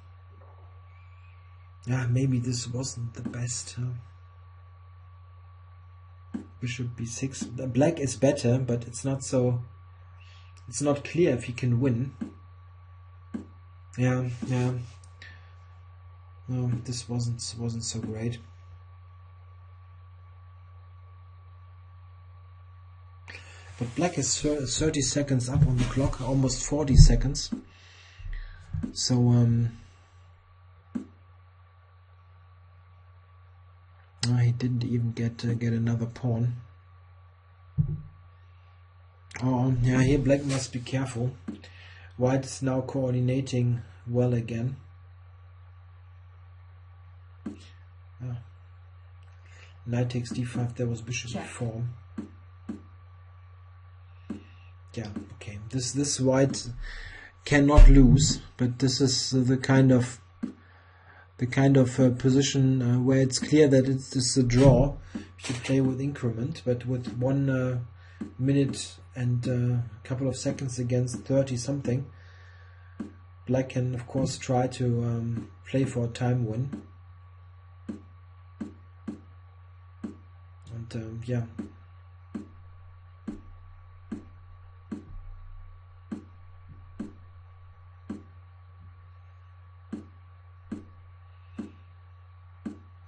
Yeah, maybe this wasn't the best. Bishop b6. The black is better, but it's not so. It's not clear if he can win. Yeah. This wasn't so great. But black is 30 seconds up on the clock, almost 40 seconds. So he didn't even get another pawn. Oh yeah, here black must be careful. White is now coordinating well again. Knight takes d5. There was bishop e4. Yeah, okay. This white cannot lose, but this is the kind of position where it's clear that it's a draw. You should play with increment, but with 1 minute and a couple of seconds against 30 something, black can of course try to play for a time win. And yeah.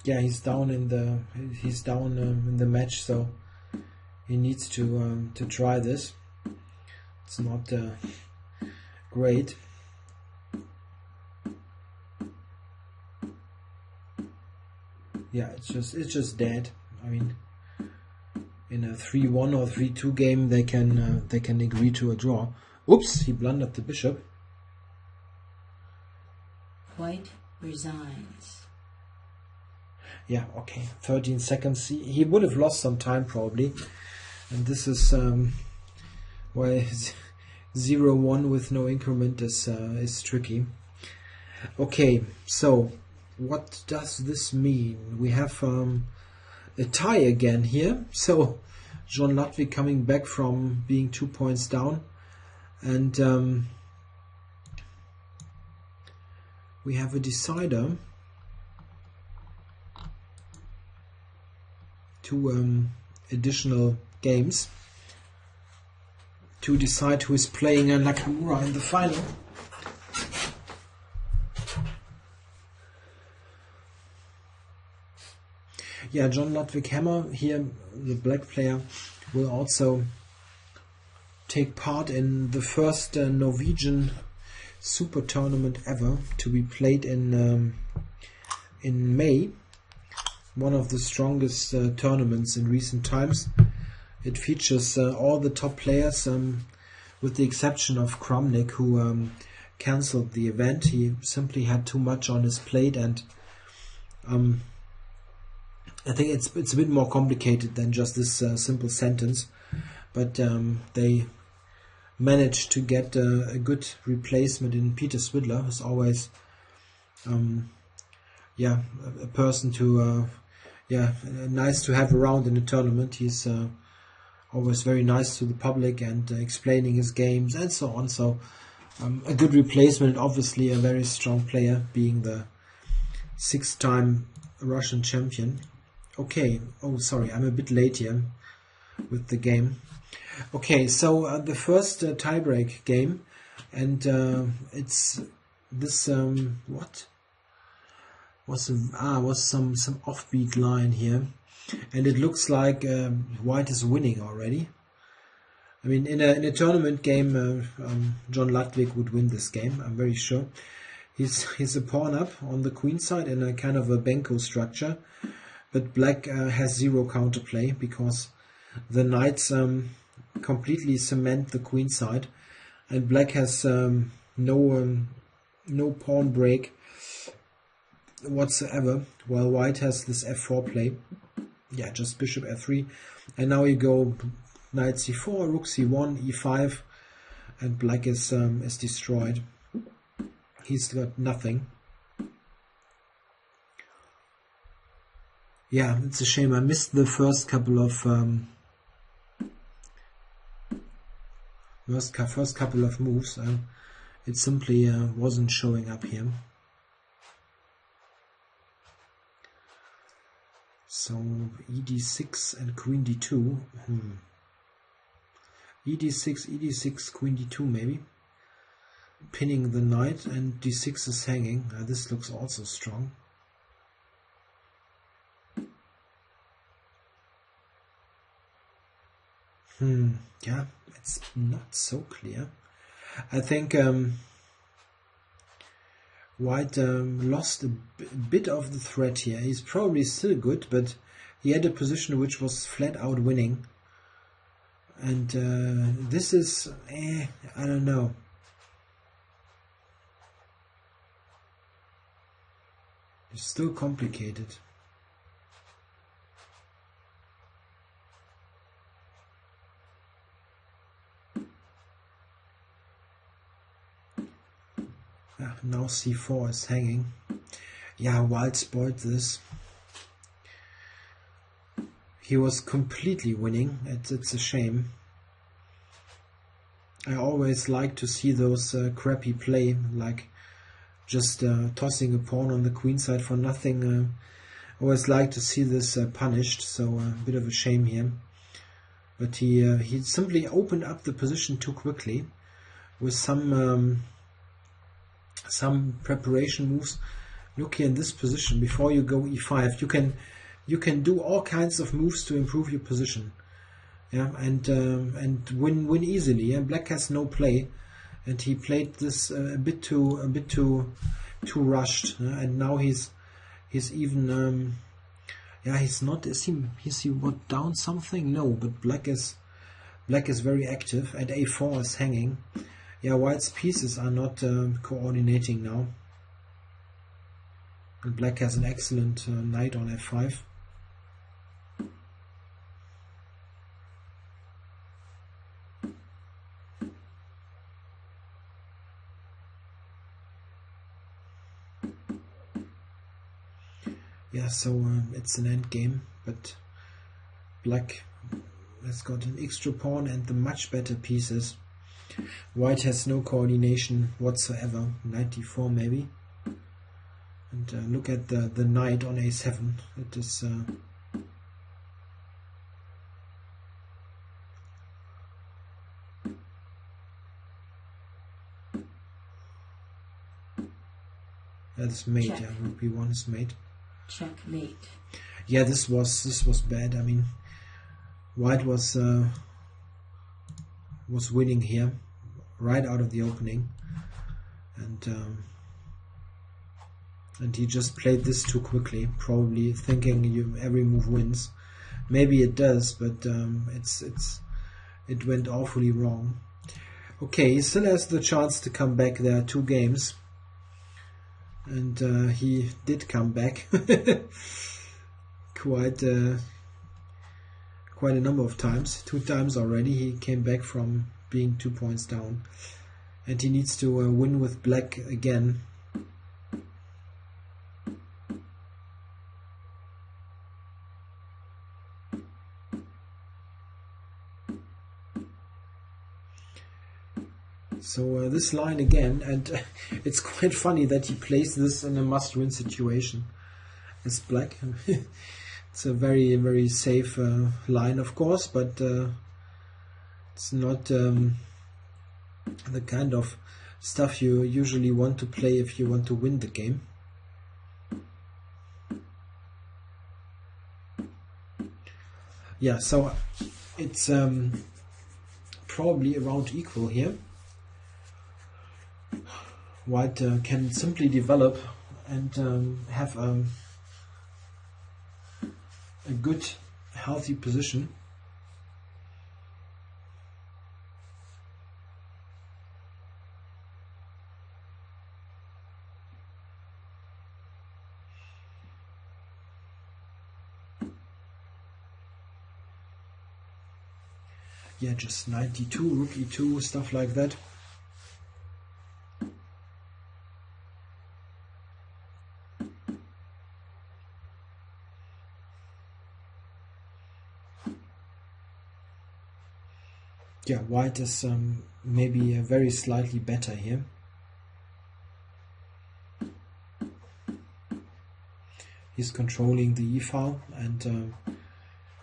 Yeah, he's down in the match, so he needs to try this. It's not great. Yeah, it's just dead. I mean, in a 3-1 or 3-2 game, they can agree to a draw. Oops, he blundered the bishop. White resigns. Yeah, okay, 13 seconds. He would have lost some time probably, and this is why 0-1 with no increment is tricky. Okay, so what does this mean? We have a tie again here. So John Ludwig coming back from being 2 points down, and we have a decider. 2 additional games to decide who is playing Nakamura in the final. Yeah, John Ludwig Hammer here, the black player, will also take part in the first Norwegian super tournament ever to be played in May. One of the strongest tournaments in recent times. It features all the top players, with the exception of Kramnik, who cancelled the event. He simply had too much on his plate, and I think it's a bit more complicated than just this simple sentence. But they managed to get a good replacement in Peter Swidler, who's always a person to nice to have around in the tournament. He's always very nice to the public and explaining his games and so on. So a good replacement, obviously a very strong player, being the 6-time Russian champion. Okay, oh sorry, I'm a bit late here with the game. Okay, so the first tiebreak game, and it's this what? Was some offbeat line here, and it looks like white is winning already. I mean, in a tournament game, John Ludwig would win this game. I'm very sure. He's a pawn up on the queen side in a kind of a Benko structure, but black has 0 counterplay because the knights completely cement the queen side, and black has no pawn break whatsoever, while white has this f4 play. Yeah, just bishop f3, and now you go knight c4, rook c1, e5, and black is destroyed. He's got nothing. Yeah, it's a shame. I missed the first couple of first couple of moves. It simply wasn't showing up here. So ed6 and queen d2. ed6, ed6, queen d2 maybe. Pinning the knight, and d6 is hanging. This looks also strong. Yeah, it's not so clear. I think White lost a bit of the threat here. He's probably still good, but he had a position which was flat out winning. And this is, I don't know. It's still complicated. Now c4 is hanging. Yeah, White spoiled this. He was completely winning. It's a shame. I always like to see those crappy play, like just tossing a pawn on the queen side for nothing. I always like to see this punished, so a bit of a shame here. But he simply opened up the position too quickly with some preparation moves. Look here in this position. Before you go e5, you can do all kinds of moves to improve your position. Yeah, and win easily. Yeah, Black has no play, and he played this a bit too rushed. And now he's even yeah, he's not. Is he what down something? No, but Black is very active, and a4 is hanging. Yeah, White's pieces are not coordinating now. And Black has an excellent knight on f5. Yeah, so it's an end game, but Black has got an extra pawn and the much better pieces. White has no coordination whatsoever. Knight d4 maybe. And look at the knight on a7. It is that's mate. Check. Yeah, rook b1 is mate. Checkmate. Yeah, this was bad. I mean, White was winning here right out of the opening, and he just played this too quickly, probably thinking every move wins. Maybe it does, but it went awfully wrong. Okay, he still has the chance to come back. There are 2 games. And he did come back quite a number of times. 2 times already he came back from being 2 points down, and he needs to win with Black again. So this line again, and it's quite funny that he plays this in a must-win situation as Black. It's a very, very safe line, of course, but it's not the kind of stuff you usually want to play if you want to win the game. Yeah, so it's probably around equal here. White can simply develop and have a good, healthy position. Yeah, just knight d2, rook e2, stuff like that. Yeah, White is maybe very slightly better here. He's controlling the e-file, and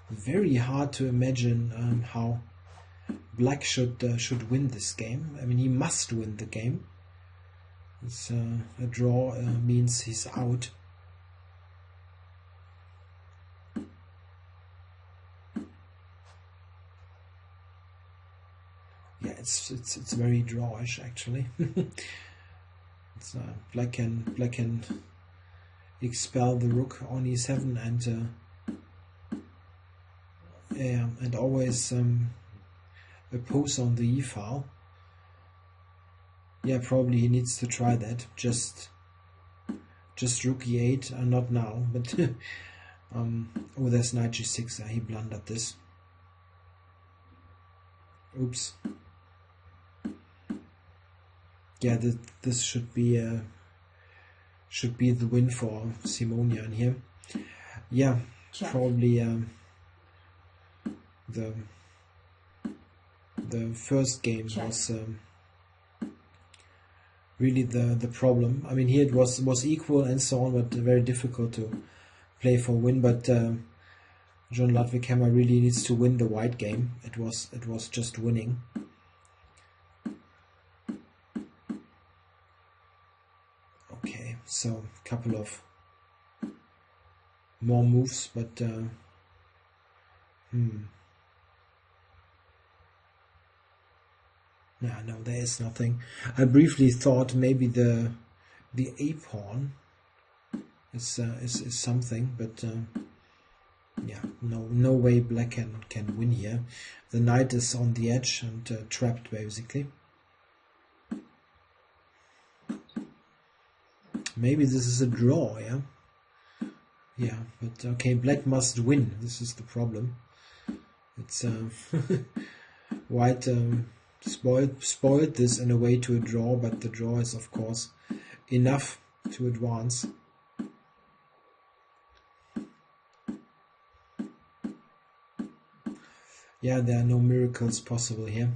very hard to imagine how Black should win this game. I mean, he must win the game. It's, a draw means he's out. it's very drawish actually. It's black can expel the rook on e7 and always oppose on the e file. Yeah, probably he needs to try that. Just rook e8, not now, but oh, there's knight g6. He blundered this. Oops. Yeah, this should be the win for Simonian here. Yeah, check. Probably the first game check. Was really the problem. I mean, here it was equal and so on, but very difficult to play for win. But John Ludwig Hammer really needs to win the white game. It was just winning. Okay, so a couple of more moves, but no, there is nothing. I briefly thought maybe the a pawn is something, but yeah, no way black can win here. The knight is on the edge and trapped basically. Maybe this is a draw, yeah? Yeah, but okay, black must win. This is the problem. It's white spoiled this in a way to a draw, but the draw is of course enough to advance. Yeah, there are no miracles possible here.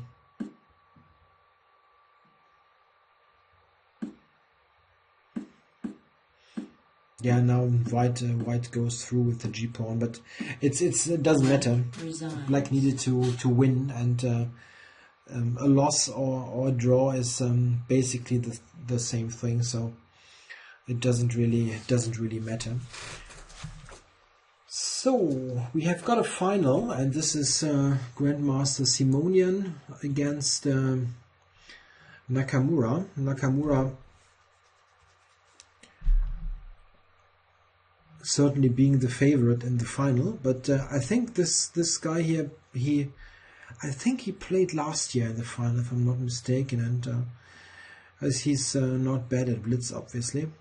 Yeah, now white goes through with the g pawn, but it doesn't matter. Black needed to win, and a loss or a draw is basically the same thing. So it doesn't really matter. So we have got a final, and this is Grandmaster Simonian against Nakamura. Nakamura certainly being the favorite in the final, but I think this guy here, I think he played last year in the final, if I'm not mistaken, and as he's not bad at blitz, obviously.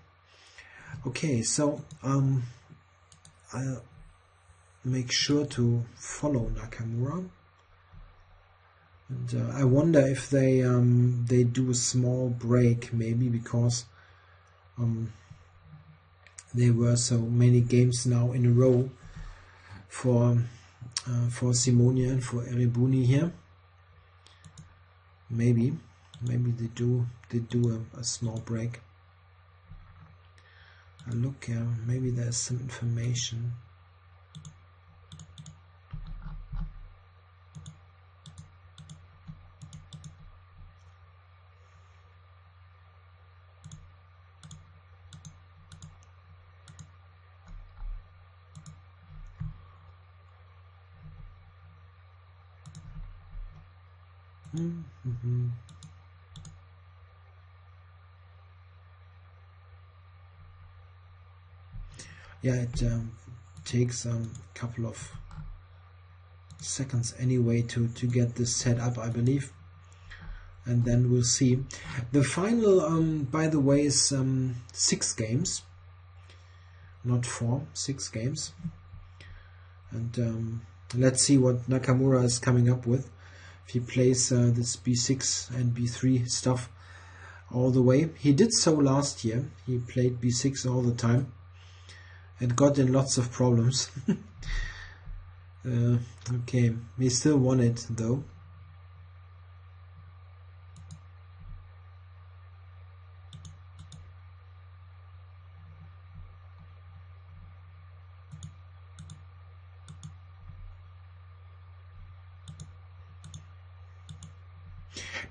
Okay, so I'll make sure to follow Nakamura, and I wonder if they do a small break, maybe because there were so many games now in a row for Simonian and for Eribuni here. Maybe they do a small break. Look, maybe there's some information. Yeah, it takes a couple of seconds anyway to get this set up, I believe, and then we'll see. The final, by the way, is 6 games, not 4, 6 games, and let's see what Nakamura is coming up with. If he plays this b6 and b3 stuff all the way. He did so last year. He played b6 all the time and got in lots of problems. Okay, he still won it though.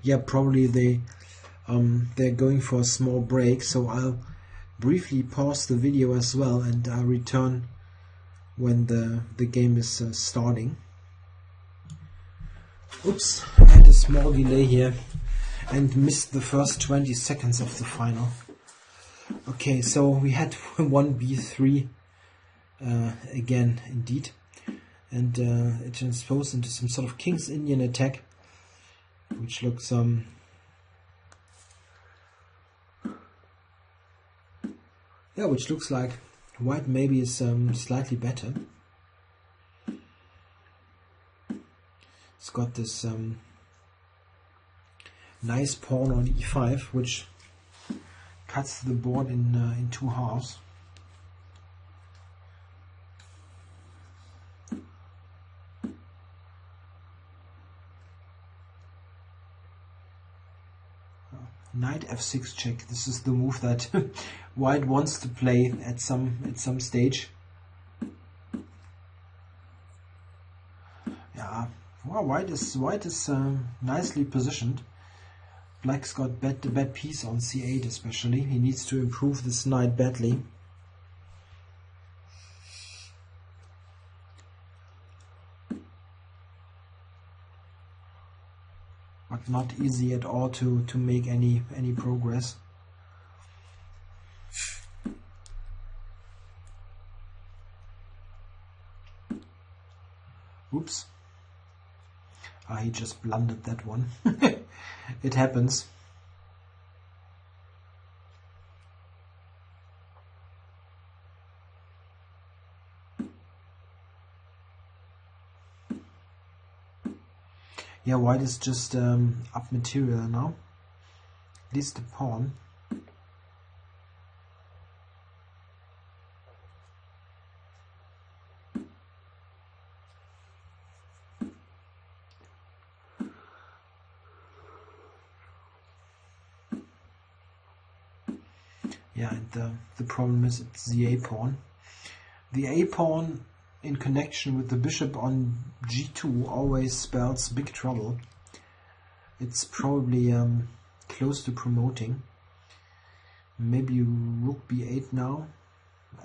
Yeah, probably they're going for a small break, so I'll briefly pause the video as well, and I'll return when the game is starting. Oops, I had a small delay here and missed the first 20 seconds of the final. Okay, so we had 1b3 again, indeed. And it transposed into some sort of King's Indian attack, which looks which looks like white maybe is slightly better. It's got this nice pawn on e5, which cuts the board in two halves. Knight f6 check. This is the move that white wants to play at some stage. Yeah, well, white is nicely positioned. Black's got the bad piece on c8 especially. He needs to improve this knight badly. But not easy at all to make any progress. Oops. He just blundered that one. It happens. Yeah, white is just up material now. At least the pawn. Yeah, and the problem is it's the a pawn. The a pawn in connection with the bishop on g2 always spells big trouble. It's probably close to promoting. Maybe rook b8 now,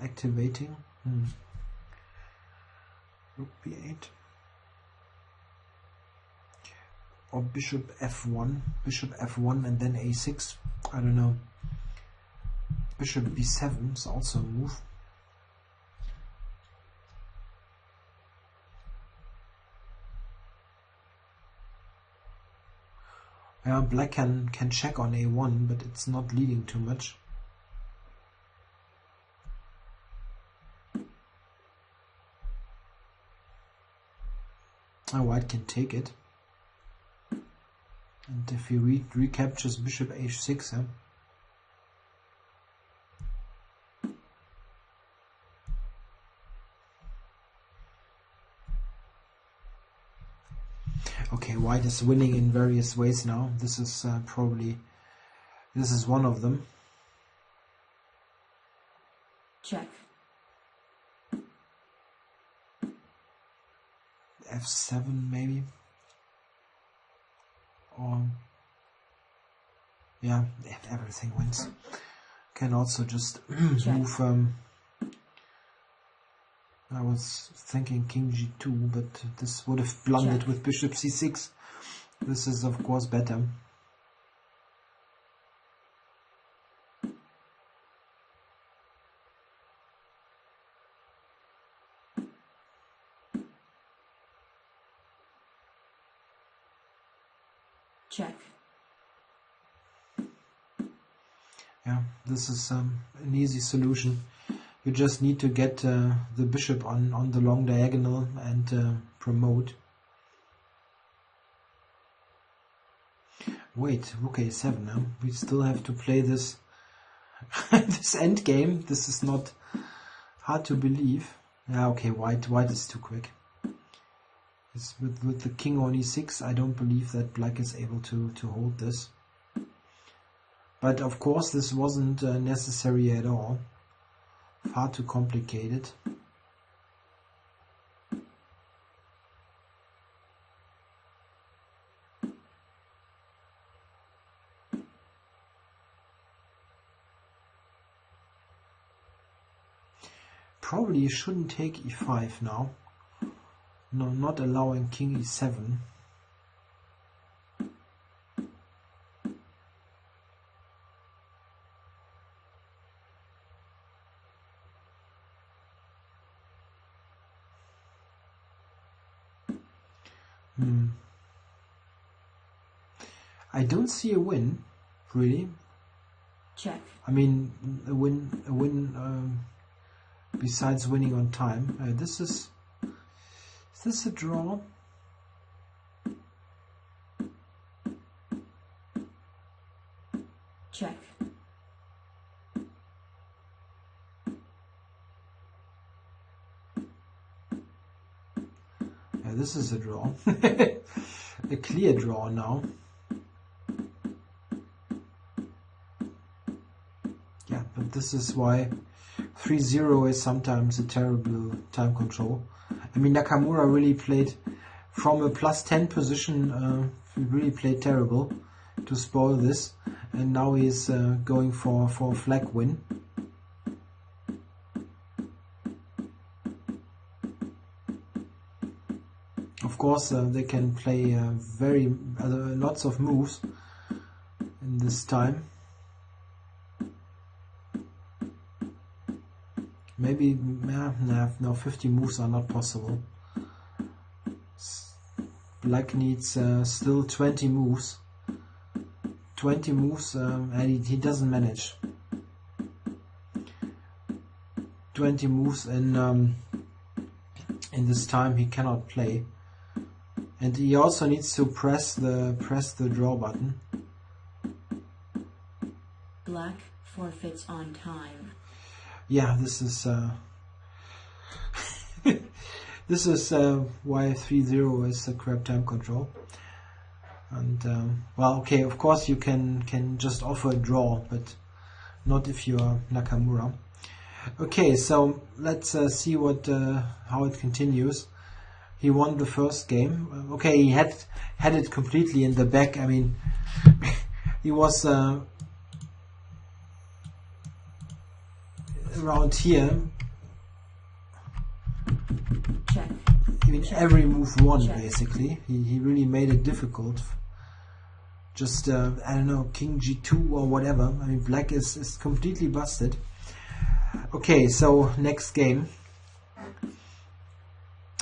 activating. Rook b8. Or bishop f1 and then a6. I don't know. Bishop b7 is also a move. Yeah, black can check on a1, but it's not leading too much. White can take it. And if he recaptures bishop h6, yeah. Okay, white is winning in various ways now. This is this is one of them. Check. f7 maybe. Or yeah, everything wins. Can also just move. I was thinking king g2, but this would have blundered with bishop c6. This is of course better. Check. Yeah, this is an easy solution. You just need to get the bishop on the long diagonal and promote. Wait, rook a7 now. We still have to play this this endgame. This is not hard to believe. Yeah, okay, white is too quick. It's with the king on e6, I don't believe that black is able to hold this. But of course this wasn't necessary at all. Far too complicated. Probably you shouldn't take e5 now. No, not allowing king e7. I don't see a win, really. Check. I mean, a win besides winning on time. Is this a draw? Check. Yeah, this is a draw. A clear draw now. Yeah, but this is why 3-0 is sometimes a terrible time control. I mean, Nakamura really played from a +10 position. He really played terrible to spoil this, and now he's going for a flag win. Of course, they can play lots of moves in this time. Maybe no, 50 moves are not possible. Black needs still 20 moves. 20 moves, and he doesn't manage. 20 moves in this time he cannot play. And he also needs to press the draw button. Black forfeits on time. Yeah, this is this is why 3-0 is a crap time control. And well, okay, of course you can just offer a draw, but not if you are Nakamura. Okay, so let's see how it continues. He won the first game. Okay, he had it completely in the back. I mean, he was around here. Check. I mean, every move won, Check. basically. He really made it difficult. Just, I don't know, King G2 or whatever. I mean, black is completely busted. Okay, so next game.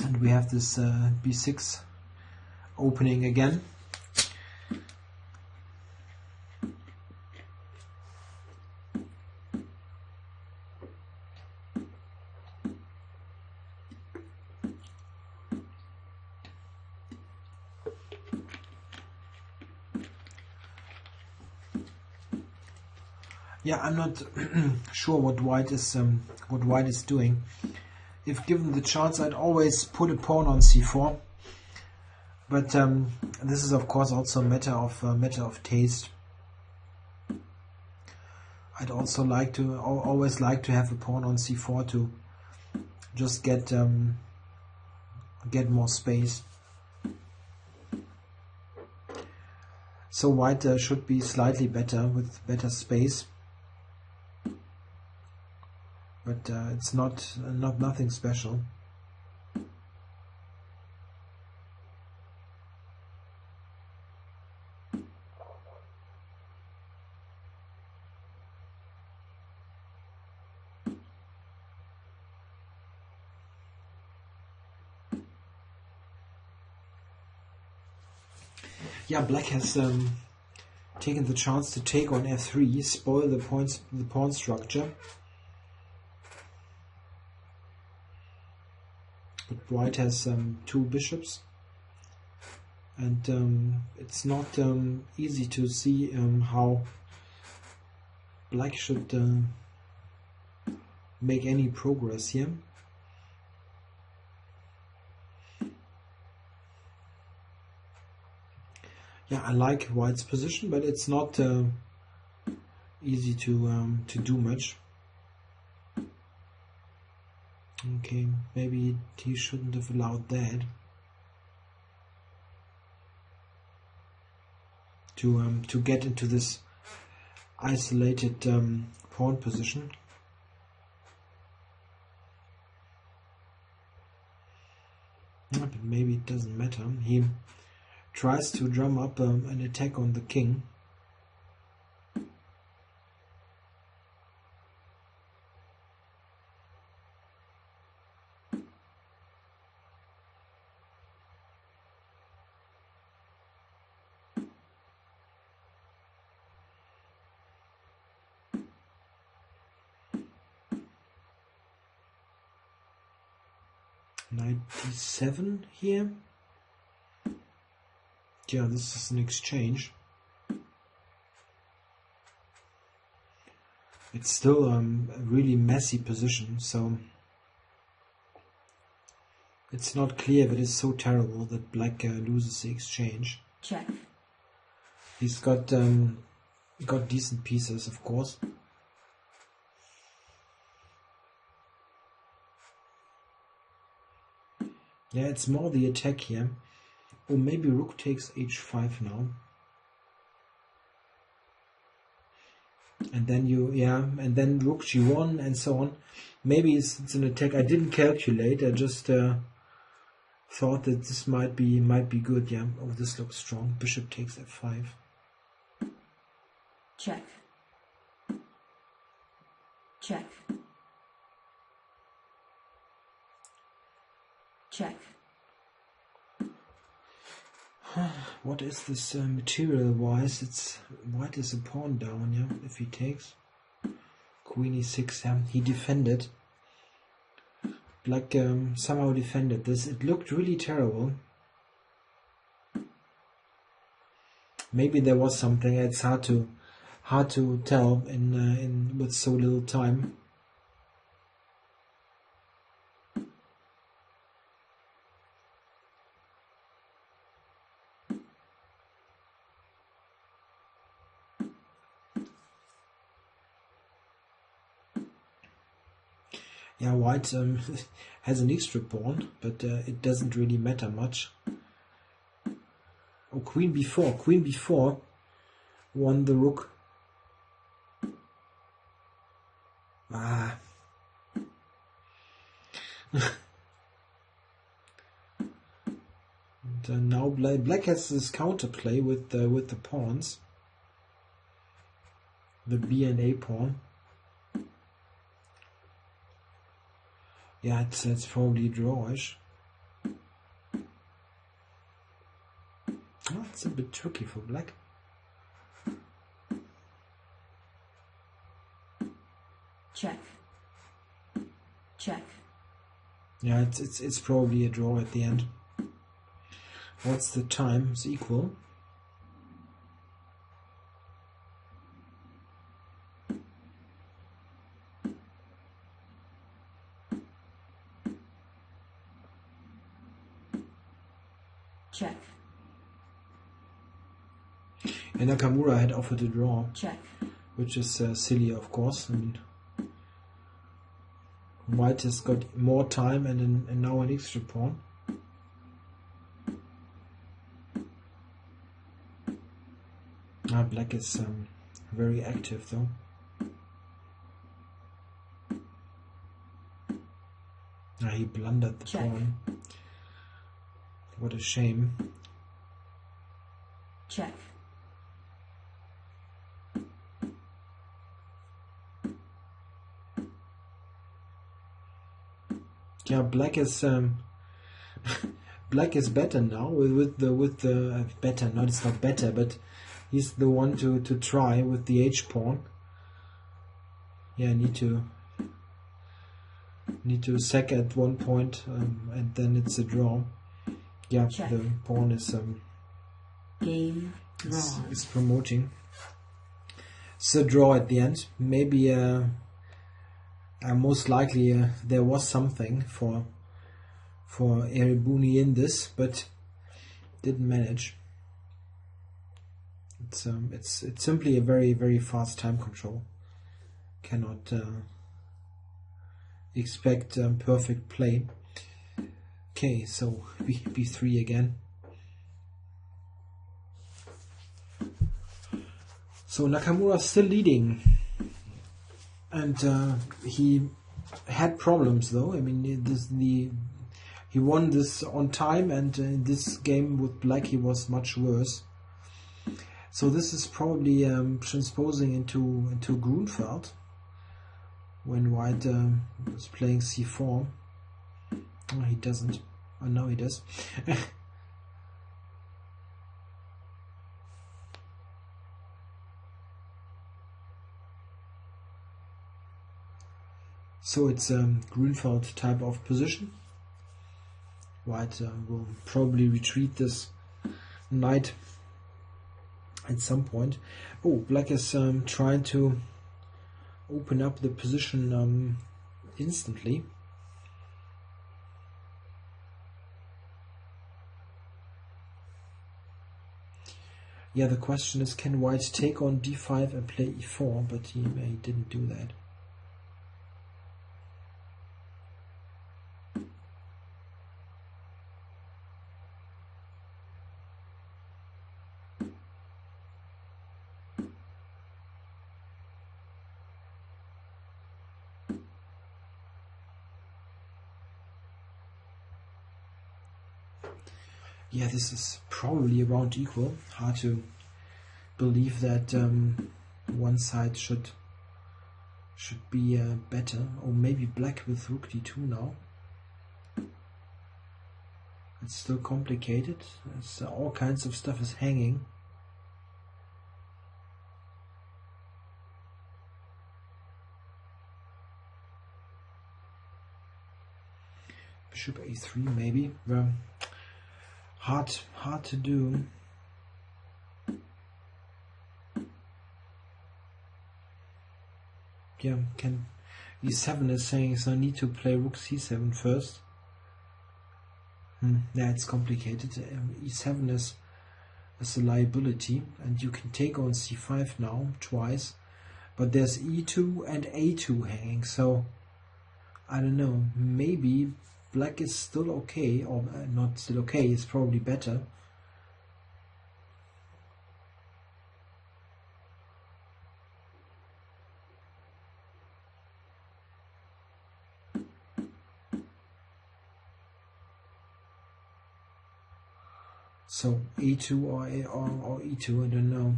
And we have this B6 opening again. Yeah, I'm not sure what white is doing. If given the chance, I'd always put a pawn on c4. But this is of course also a matter of taste. I'd also always like to have a pawn on c4 to just get more space. So white should be slightly better with better space. But it's not nothing special. Yeah, black has taken the chance to take on f3, spoil the pawn structure. But white has two bishops, and it's not easy to see how black should make any progress here. Yeah, I like white's position, but it's not easy to do much. Okay, maybe he shouldn't have allowed that. To get into this isolated pawn position. But maybe it doesn't matter. He tries to drum up an attack on the king. Knight d7 here. Yeah, this is an exchange. It's still a really messy position, so it's not clear if it is so terrible that black loses the exchange. Check. He's got decent pieces, of course. Yeah, it's more the attack here. Or maybe rook takes h5 now. And then and then rook g1 and so on. Maybe it's an attack. I didn't calculate. I just thought that this might be good. Yeah. Oh, this looks strong. Bishop takes f5. Check. Check. Check. What is this material-wise? It's white is a pawn down, yeah. If he takes queen e6, yeah, he defended. Black somehow defended this. It looked really terrible. Maybe there was something. It's hard to tell in with so little time. Yeah, white has an extra pawn, but it doesn't really matter much. Oh, queen b4. Queen b4 won the rook. Ah. And now black has this counterplay with the pawns. The b and a pawn. Yeah, it's probably drawish. Oh, it's a bit tricky for black. Check. Check. Yeah, it's probably a draw at the end. What's the time? It's equal. Check. And Nakamura had offered a draw. Check. Which is silly, of course. I mean, white has got more time and now an extra pawn. Black is very active though. He blundered the pawn. What a shame. Check. Yeah, black is black is better now with the better. No, it's not better, but he's the one to try with the h pawn. Yeah, need to sack at one point, and then it's a draw. Yeah, check. The pawn is Game draw. Is promoting. It's a draw at the end. Maybe most likely there was something for Eribuni in this, but didn't manage. It's simply a very, very fast time control. Cannot expect perfect play. Okay, so b3 again. So Nakamura still leading, and he had problems though. I mean, he won this on time, and in this game with black he was much worse. So this is probably transposing into Grunfeld when white was playing c4. Oh, he doesn't. Oh, no, he does. So it's Grunfeld type of position. White will probably retreat this knight at some point. Oh, black is trying to open up the position instantly. Yeah, the question is, can white take on d5 and play e4, but he didn't do that. Yeah, this is probably around equal. Hard to believe that one side should be better. Or maybe black with rook d2 now. It's still complicated. It's, all kinds of stuff is hanging. Bishop a3 maybe. Well, hard to do. Yeah, can e7 is saying, so I need to play rook c7 first. Yeah, it's complicated. E7 is a liability, and you can take on c5 now twice, but there's e2 and a2 hanging, so I don't know. Maybe black is still okay, or not still okay, it's probably better. So a2 or e2, I don't know.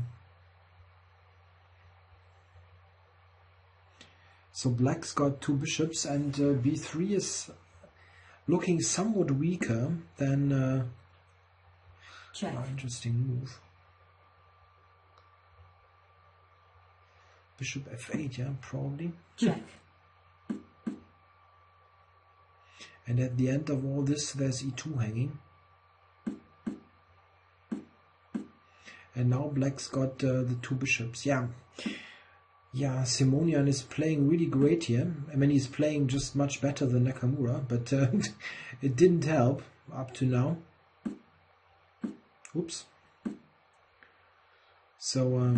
So black's got two bishops, and b3 is looking somewhat weaker than Check. interesting move. Bishop f8, yeah, probably. Check. And at the end of all this, there's e2 hanging. And now black's got the two bishops. Yeah, Simonian is playing really great here. I mean, he's playing just much better than Nakamura, but it didn't help up to now. Oops. So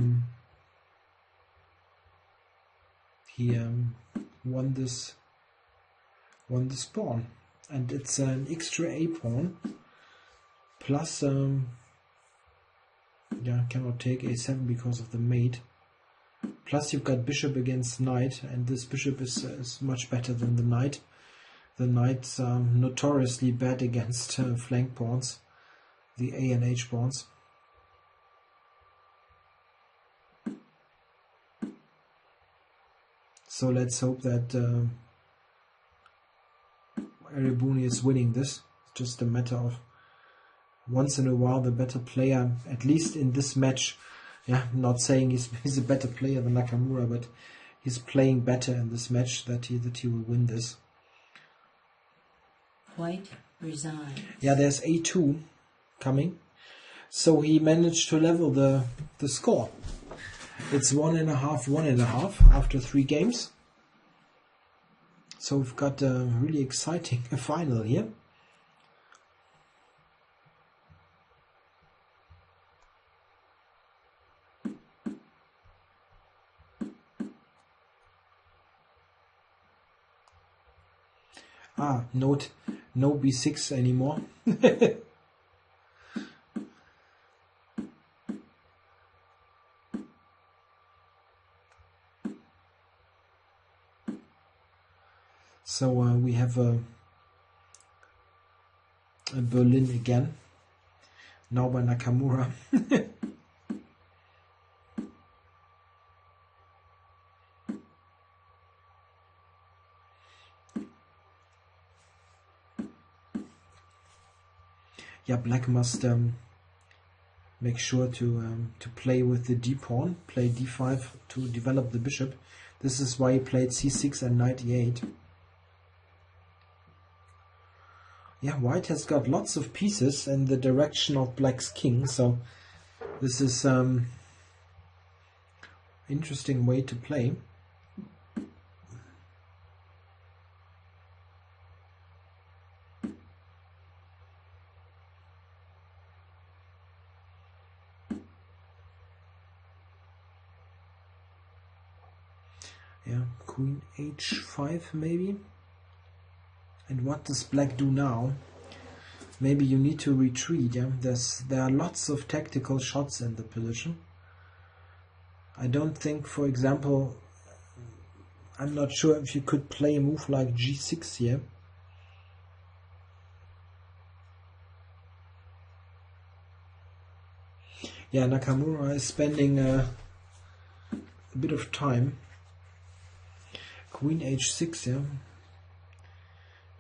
he won this pawn, and it's an extra a pawn. Plus, cannot take a7 because of the mate. Plus you've got bishop against knight, and this bishop is much better than the knight. The knight's notoriously bad against flank pawns, the A and H pawns. So let's hope that Erebuni is winning this. It's just a matter of once in a while the better player, at least in this match. Yeah, I'm not saying he's a better player than Nakamura, but he's playing better in this match, that he will win this. White resigns. Yeah, there's a2 coming, so he managed to level the score. It's 1.5 after 3 games. So we've got a really exciting final here. Note, no b6 anymore. So we have a Berlin again, now by Nakamura. Yeah, black must make sure to play with the d pawn, play d5 to develop the bishop. This is why he played c6 and knight e8. Yeah, white has got lots of pieces in the direction of black's king, so this is interesting way to play. Yeah, queen h5 maybe. And what does black do now? Maybe you need to retreat. Yeah, there are lots of tactical shots in the position. I don't think, for example, I'm not sure if you could play a move like g6 here. Yeah, Nakamura is spending a bit of time. Queen h6, yeah.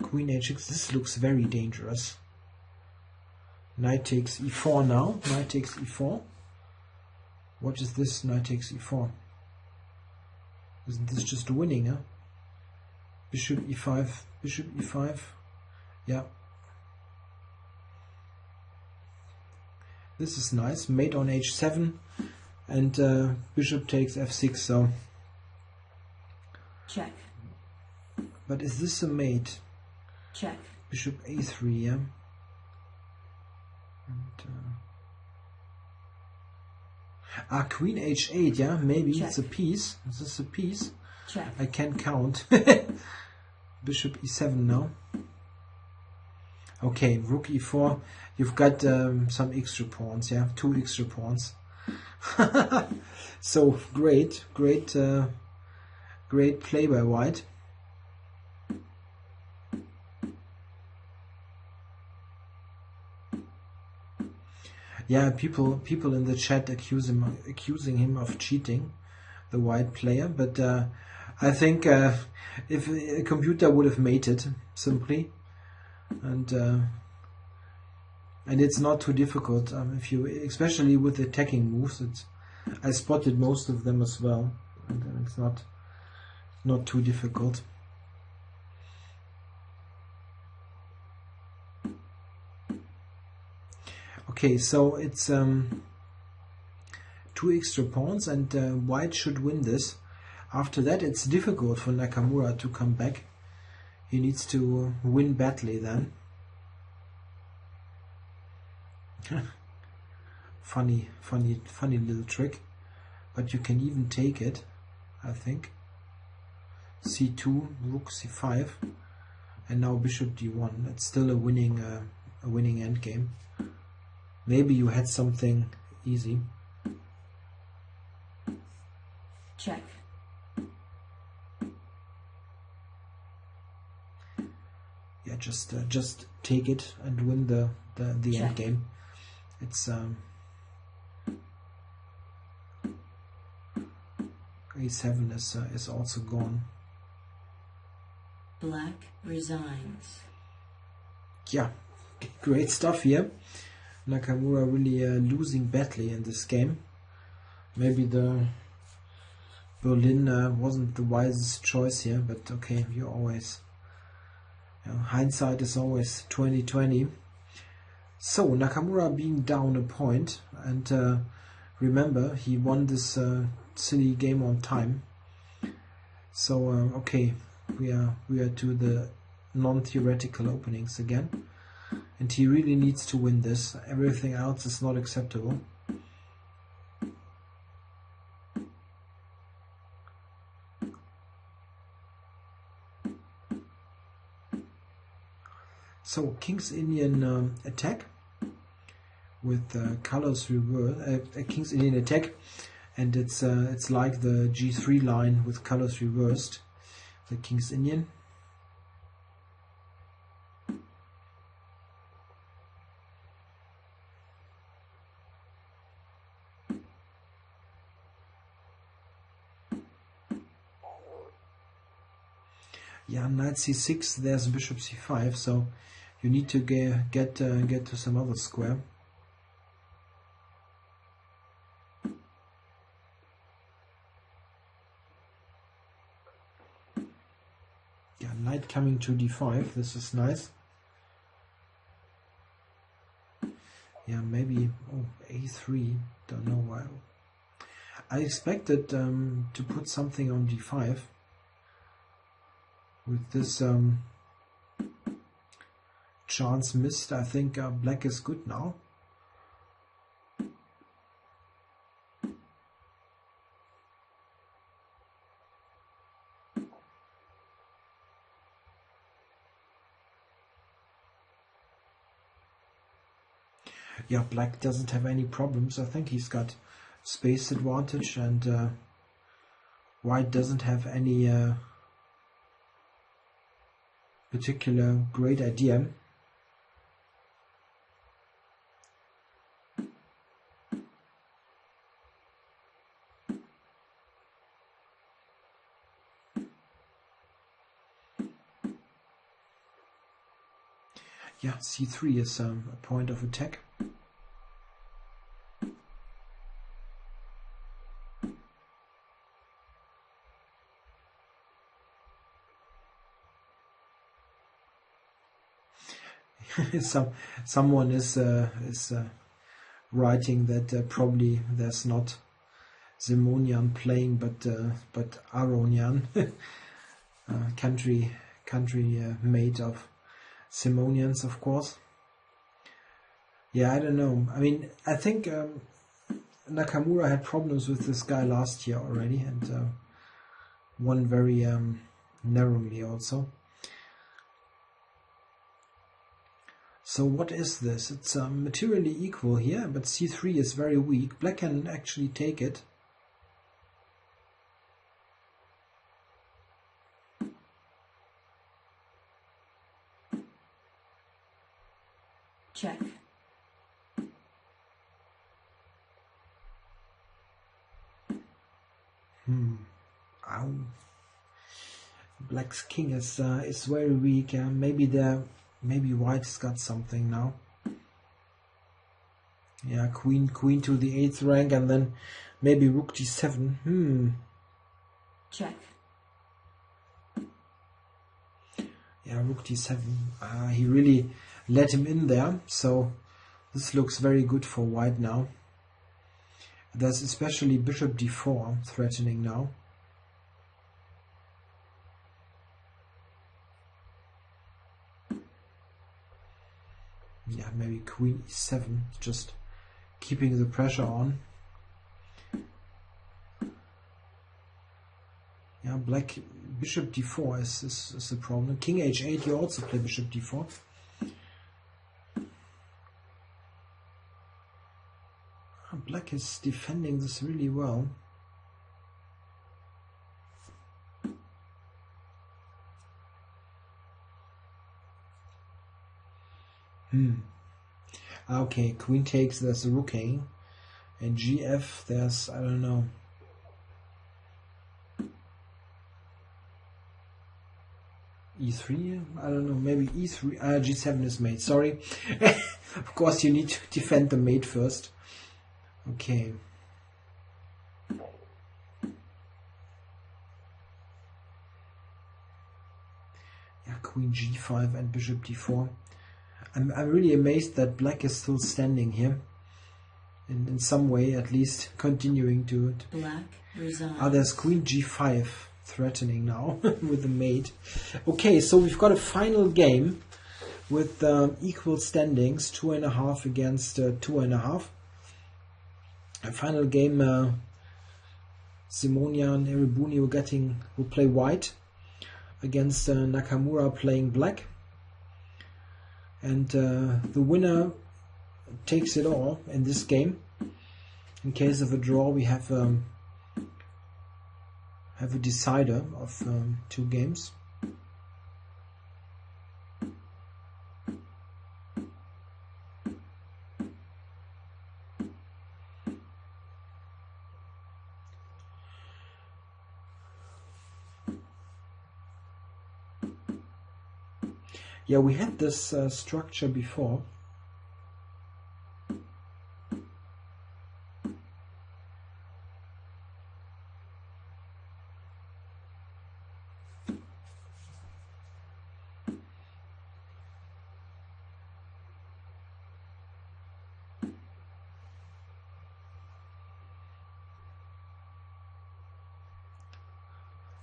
Queen h6, this looks very dangerous. Knight takes e4 now. Knight takes e4. What is this? Knight takes e4. Isn't this just winning, huh? Bishop e5. Bishop e5. Yeah. This is nice. Mate on h7. And bishop takes f6, so... Check. But is this a mate? Check. Bishop a3, yeah. And queen h8, yeah, maybe check. It's a piece. Is this a piece? Check. I can't count. Bishop e7 now. Okay, rook e4. You've got some extra pawns, yeah, 2 extra pawns. So great play by white. Yeah, people in the chat accusing him of cheating, the white player. But I think if a computer would have made it simply, and it's not too difficult. If you, especially with attacking moves, I spotted most of them as well, and it's not too difficult. Okay, so it's 2 extra pawns, and white should win this. After that, it's difficult for Nakamura to come back. He needs to win badly then. funny little trick, but you can even take it, I think. c2, rook c5, and now bishop d1. It's still a winning endgame. Maybe you had something easy. Check. Yeah, just take it and win the end game. It's a7 is also gone. Black resigns. Yeah, great stuff here. Nakamura really losing badly in this game. Maybe the Berlin wasn't the wisest choice here, but okay, you always, hindsight is always 20/20. So Nakamura being down a point, and remember he won this silly game on time. So okay, we are to the non-theoretical openings again. And he really needs to win this. Everything else is not acceptable. So King's Indian attack with colors reversed. King's Indian attack, and it's like the G3 line with colors reversed. The King's Indian. Yeah, knight c6. There's bishop c5. So you need to get to some other square. Yeah, knight coming to d5. This is nice. Yeah, maybe a3. Don't know why. I expected to put something on d5. With this chance missed, I think black is good now. Yeah, black doesn't have any problems. I think he's got space advantage, and white doesn't have any particular great idea. Yeah, c3 is a point of attack. Someone is writing that probably there's not Simonian playing, but Aronian, country made of Simonians, of course. Yeah, I don't know. I mean, I think Nakamura had problems with this guy last year already, and won very narrowly also. So what is this? It's materially equal here, but c3 is very weak. Black can actually take it. Check. Ow. Black's king is very weak. Maybe white's got something now. Yeah, queen to the 8th rank, and then maybe rook d7. Check. Yeah, rook d7. He really let him in there, so this looks very good for white now. There's especially bishop d4 threatening now. Yeah, maybe queen e7, just keeping the pressure on. Yeah, black bishop d4 is a problem. King h8, you also play bishop d4. Black is defending this really well. Okay, queen takes, there's a rook hanging. And gf, there's, I don't know. e3, I don't know, maybe e3, g7 is mate, sorry. Of course you need to defend the mate first. Okay. Yeah, queen g5 and bishop d4. I'm really amazed that black is still standing here. In some way, at least, continuing to it. Black resigns. There's queen g5 threatening now with the mate. Okay, so we've got a final game with equal standings, 2.5 against 2.5. A final game, Simonia and Eribuni will play white against Nakamura playing black. And the winner takes it all in this game. In case of a draw, we have a decider of 2 games. Yeah, we had this structure before.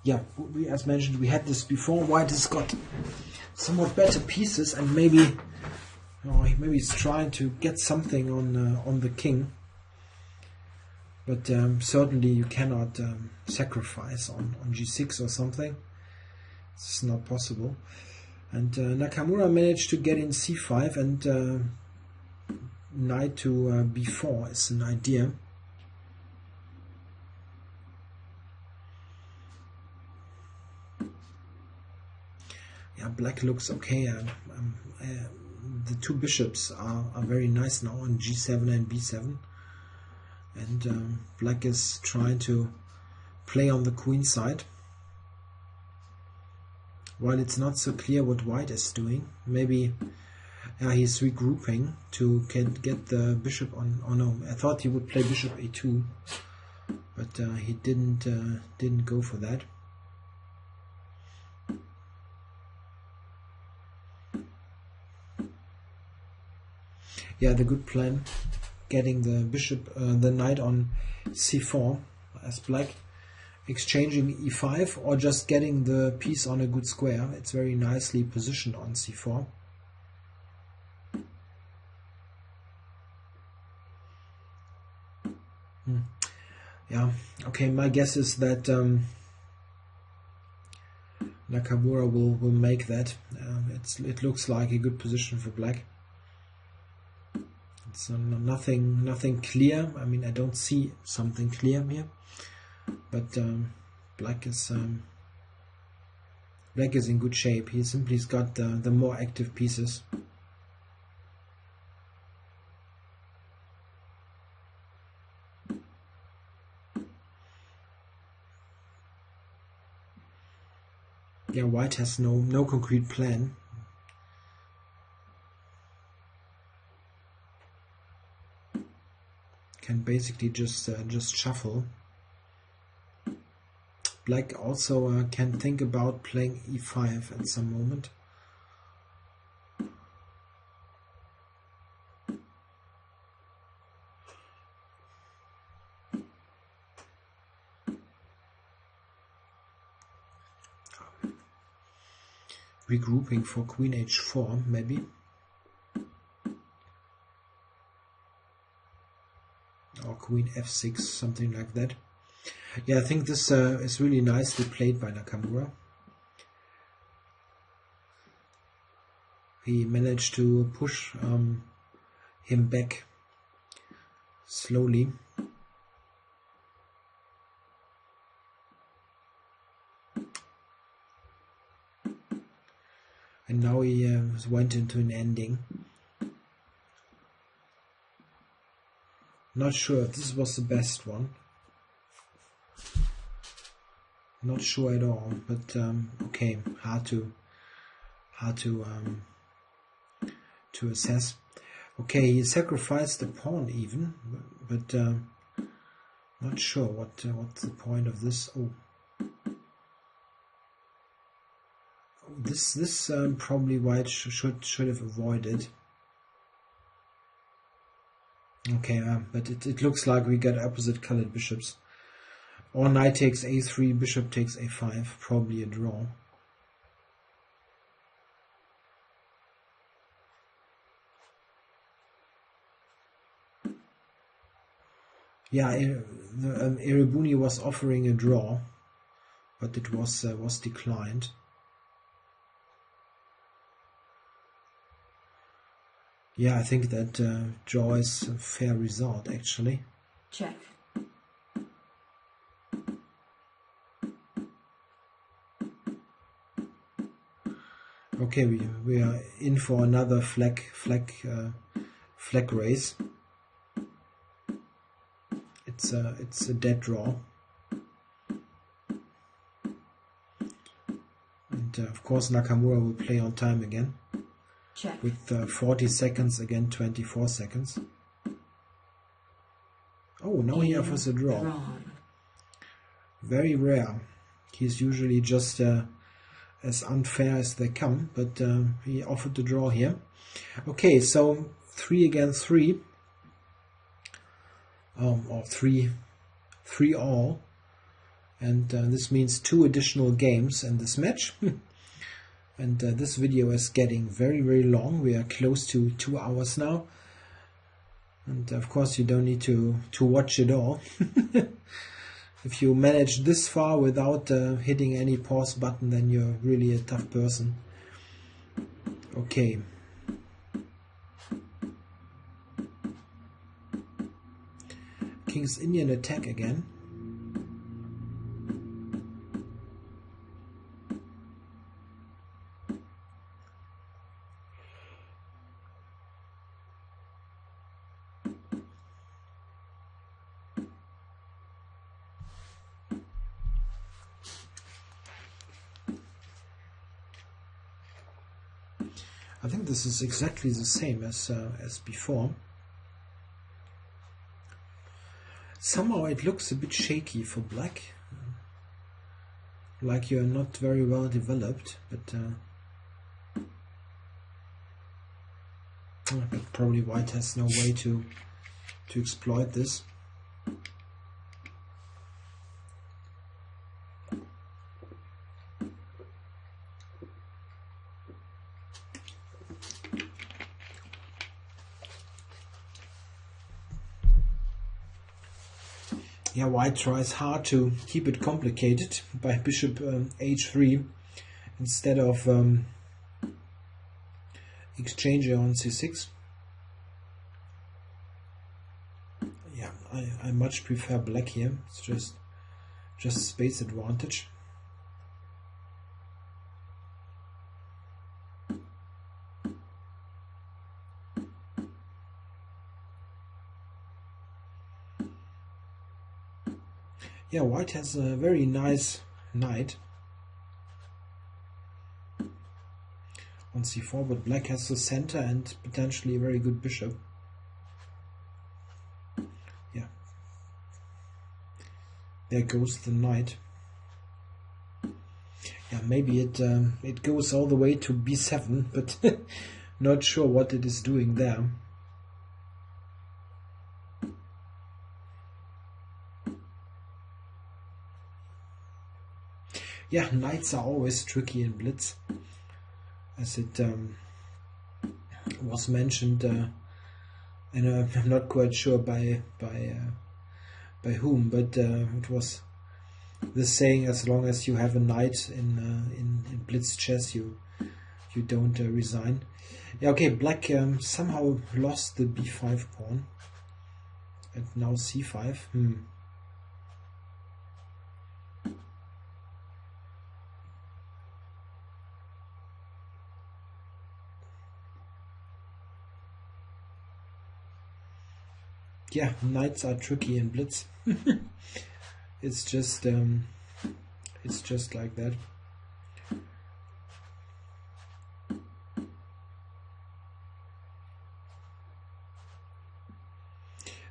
yeah, as mentioned, we had this before. White has got somewhat better pieces, and maybe he's trying to get something on the king. But certainly you cannot sacrifice on g6 or something. It's not possible. And Nakamura managed to get in c5, and knight to b4 is an idea. Yeah, black looks okay. The two bishops are very nice now on g7 and b7. And black is trying to play on the queen side. While it's not so clear what white is doing, maybe he's regrouping to get the bishop on. Oh no, I thought he would play bishop a2, but he didn't go for that. Yeah, the good plan, getting the bishop, the knight on c4 as black, exchanging e5, or just getting the piece on a good square. It's very nicely positioned on c4. Yeah, okay, my guess is that Nakamura will make that. It looks like a good position for black. It's nothing clear. I mean, I don't see something clear here, but black is in good shape. He simply's got the more active pieces. Yeah, white has no concrete plan. Can basically just shuffle. Black also can think about playing e5 at some moment. Regrouping for queen h4 maybe. Or queen f6, something like that. Yeah, I think this is really nicely played by Nakamura. He managed to push him back slowly. And now he went into an ending. Not sure if this was the best one. Not sure at all, but okay, hard to assess. Okay, he sacrificed the pawn even, but not sure what's the point of this. This probably white should have avoided. Okay, but it looks like we got opposite colored bishops. Or knight takes a3, bishop takes a5, probably a draw. Yeah, Erebuni was offering a draw, but it was declined. Yeah, I think that draw is a fair result, actually. Check. Okay, we are in for another flag race. It's a dead draw, and of course Nakamura will play on time again. Check. With 40 seconds, again 24 seconds. Oh, now he offers a draw. Drawn. Very rare. He's usually just as unfair as they come, but he offered the draw here. Okay, so 3 against 3. Or 3 all. and this means 2 additional games in this match. And this video is getting very long. We are close to 2 hours now, and of course you don't need to watch it all. If you manage this far without hitting any pause button, then you're really a tough person. Okay. King's Indian attack again. I think this is exactly the same as before. Somehow it looks a bit shaky for black, like you're not very well developed, but probably white has no way to exploit this. Yeah, white tries hard to keep it complicated by bishop h3 instead of exchanging on c6. Yeah, I much prefer black here. It's just space advantage. Yeah, white has a very nice knight on c4, but black has the center and potentially a very good bishop. Yeah, there goes the knight. Yeah, maybe it goes all the way to b7, but not sure what it is doing there. Yeah, knights are always tricky in blitz, as it was mentioned, and I'm not quite sure by whom, but it was the saying: as long as you have a knight in blitz chess, you don't resign. Yeah, okay, black somehow lost the b5 pawn, and now c5. Yeah, knights are tricky in blitz. It's just like that.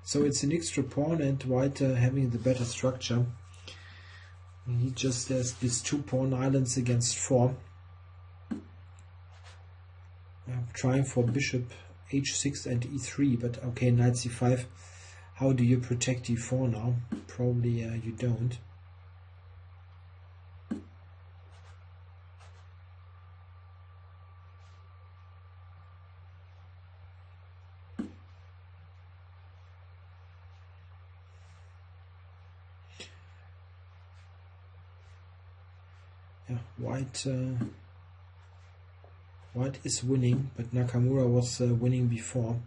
So it's an extra pawn, and white having the better structure. He just has these 2 pawn islands against 4. Trying for bishop h6 and e3, but okay, knight c5. How do you protect e4 now? Probably you don't. Yeah, white is winning, but Nakamura was winning before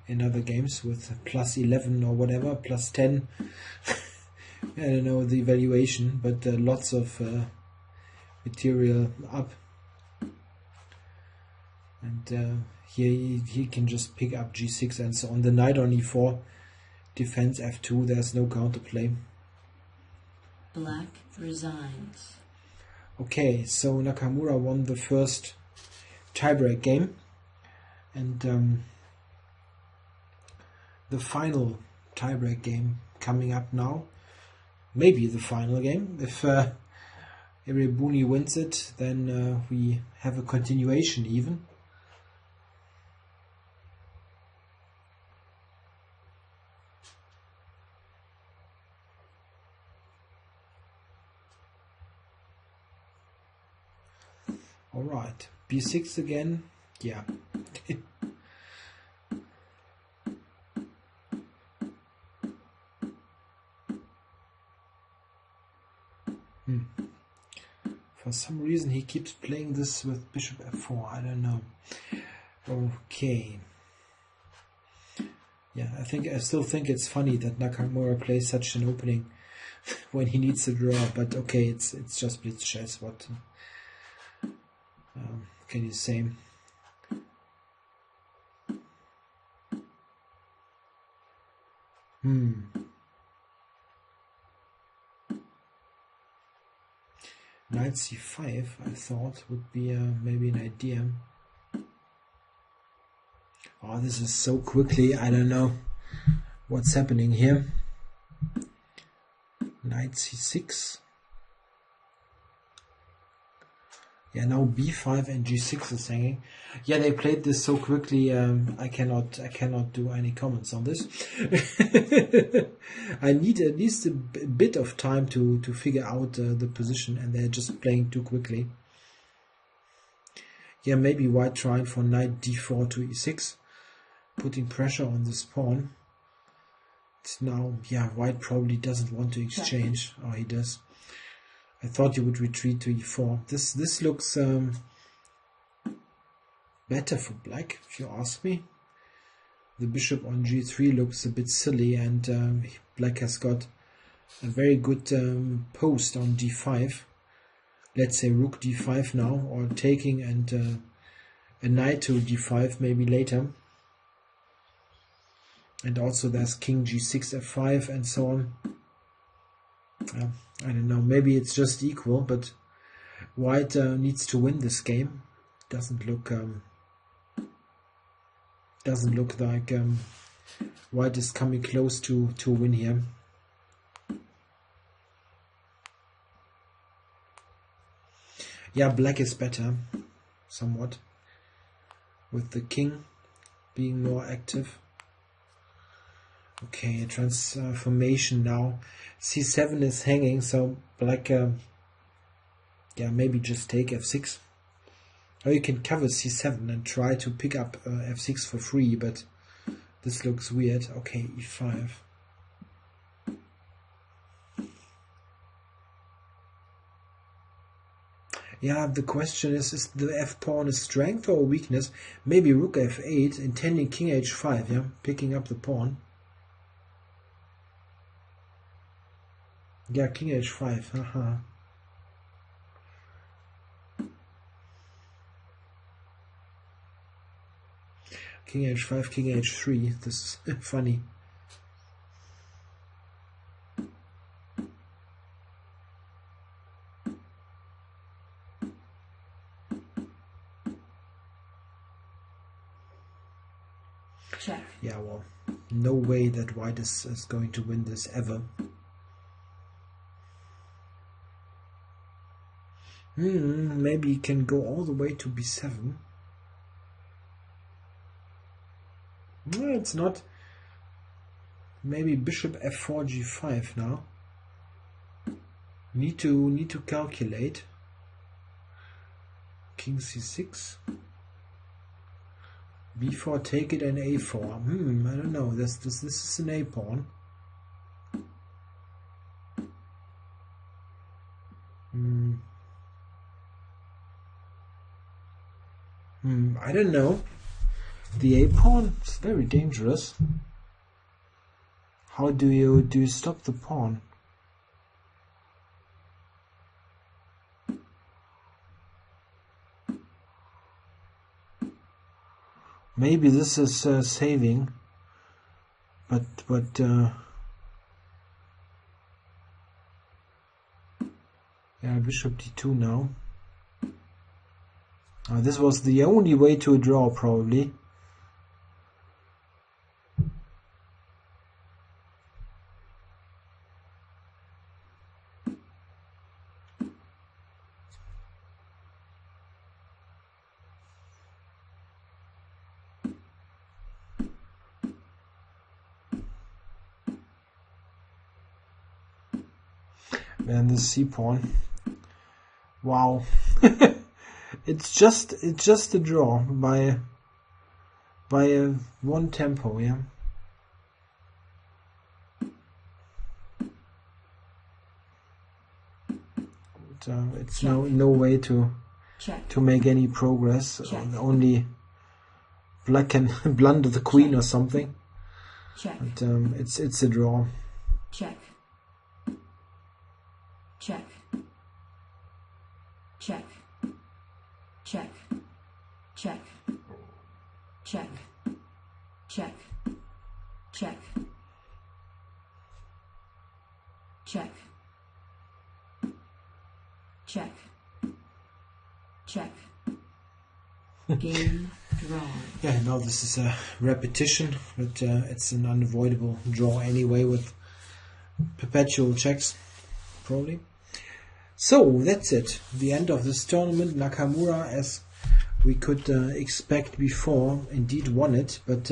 in other games with plus 11 or whatever, plus 10. I don't know the evaluation, but lots of material up. And here he can just pick up g6 and so on. The knight on e4, defense f2, there's no counterplay. Black resigns. Okay, so Nakamura won the first tiebreak game, and the final tiebreak game coming up now. Maybe the final game. If Irebuni wins it, then we have a continuation even. Alright, b6 again. Yeah. For some reason he keeps playing this with bishop f4. I don't know. Okay. Yeah, I still think it's funny that Nakamura plays such an opening when he needs a draw. But okay, it's just blitz chess. What can you say? Knight c5, I thought, would be maybe an idea. Oh, this is so quickly. I don't know what's happening here. Knight c6. Yeah, now b5 and g6 is hanging. Yeah, they played this so quickly. I cannot do any comments on this. I need at least a bit of time to figure out the position, and they're just playing too quickly. Yeah, maybe white trying for knight d4 to e6, putting pressure on this pawn. It's now, yeah, white probably doesn't want to exchange. Oh, he does. I thought you would retreat to e4. This looks better for black, if you ask me. The bishop on g3 looks a bit silly, and black has got a very good post on d5. Let's say rook d5 now, or taking and a knight to d5 maybe later. And also there's king g6 f5 and so on. I don't know, maybe it's just equal, but white needs to win this game. Doesn't look like white is coming close to a win here. Yeah, black is better, somewhat, with the king being more active. Okay, transformation now. c7 is hanging, so black, yeah, maybe just take f6. Or you can cover c7 and try to pick up f6 for free, but this looks weird. Okay, e5. Yeah, the question is the f-pawn a strength or a weakness? Maybe rook f8, intending king h5, yeah, picking up the pawn. Yeah, king h5, haha. King h5, king h3, this is funny. Check. Yeah, well, no way that white is going to win this ever. Maybe he can go all the way to b7. No, it's not. Maybe bishop f4 g5 now. Need to calculate. King c6. b4 take it and a4. I don't know. This is an a pawn. I don't know. The a pawn is very dangerous. How do you stop the pawn? Maybe this is saving, but yeah, bishop d2 now. This was the only way to a draw, probably. And the c pawn. Wow. It's just a draw by one tempo, yeah. It's no way to make any progress. Only black can blunder the queen or something. But it's a draw. Check. Check. Check. Check. Check. Check. Check. Check. Check. Check. Check. Game draw. Yeah, now this is a repetition, but it's an unavoidable draw anyway with perpetual checks, probably. So that's it. The end of this tournament. Nakamura, as we could expect before, indeed won it, but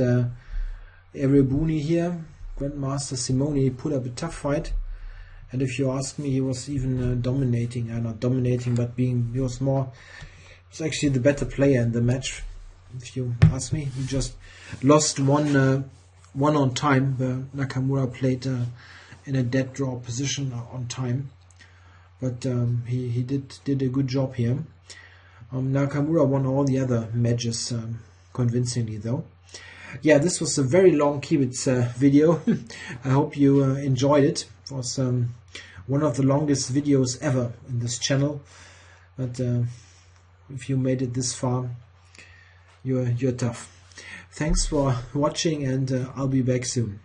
Erebuni here, Grandmaster Simone, put up a tough fight. And if you ask me, he was even dominating. Not dominating, but he was actually the better player in the match. If you ask me, he just lost one on time. Nakamura played in a dead draw position on time, but he did a good job here. Nakamura won all the other matches convincingly, though. Yeah, this was a very long Kibitz video. I hope you enjoyed it. It was one of the longest videos ever in this channel. But if you made it this far, you're tough. Thanks for watching, and I'll be back soon.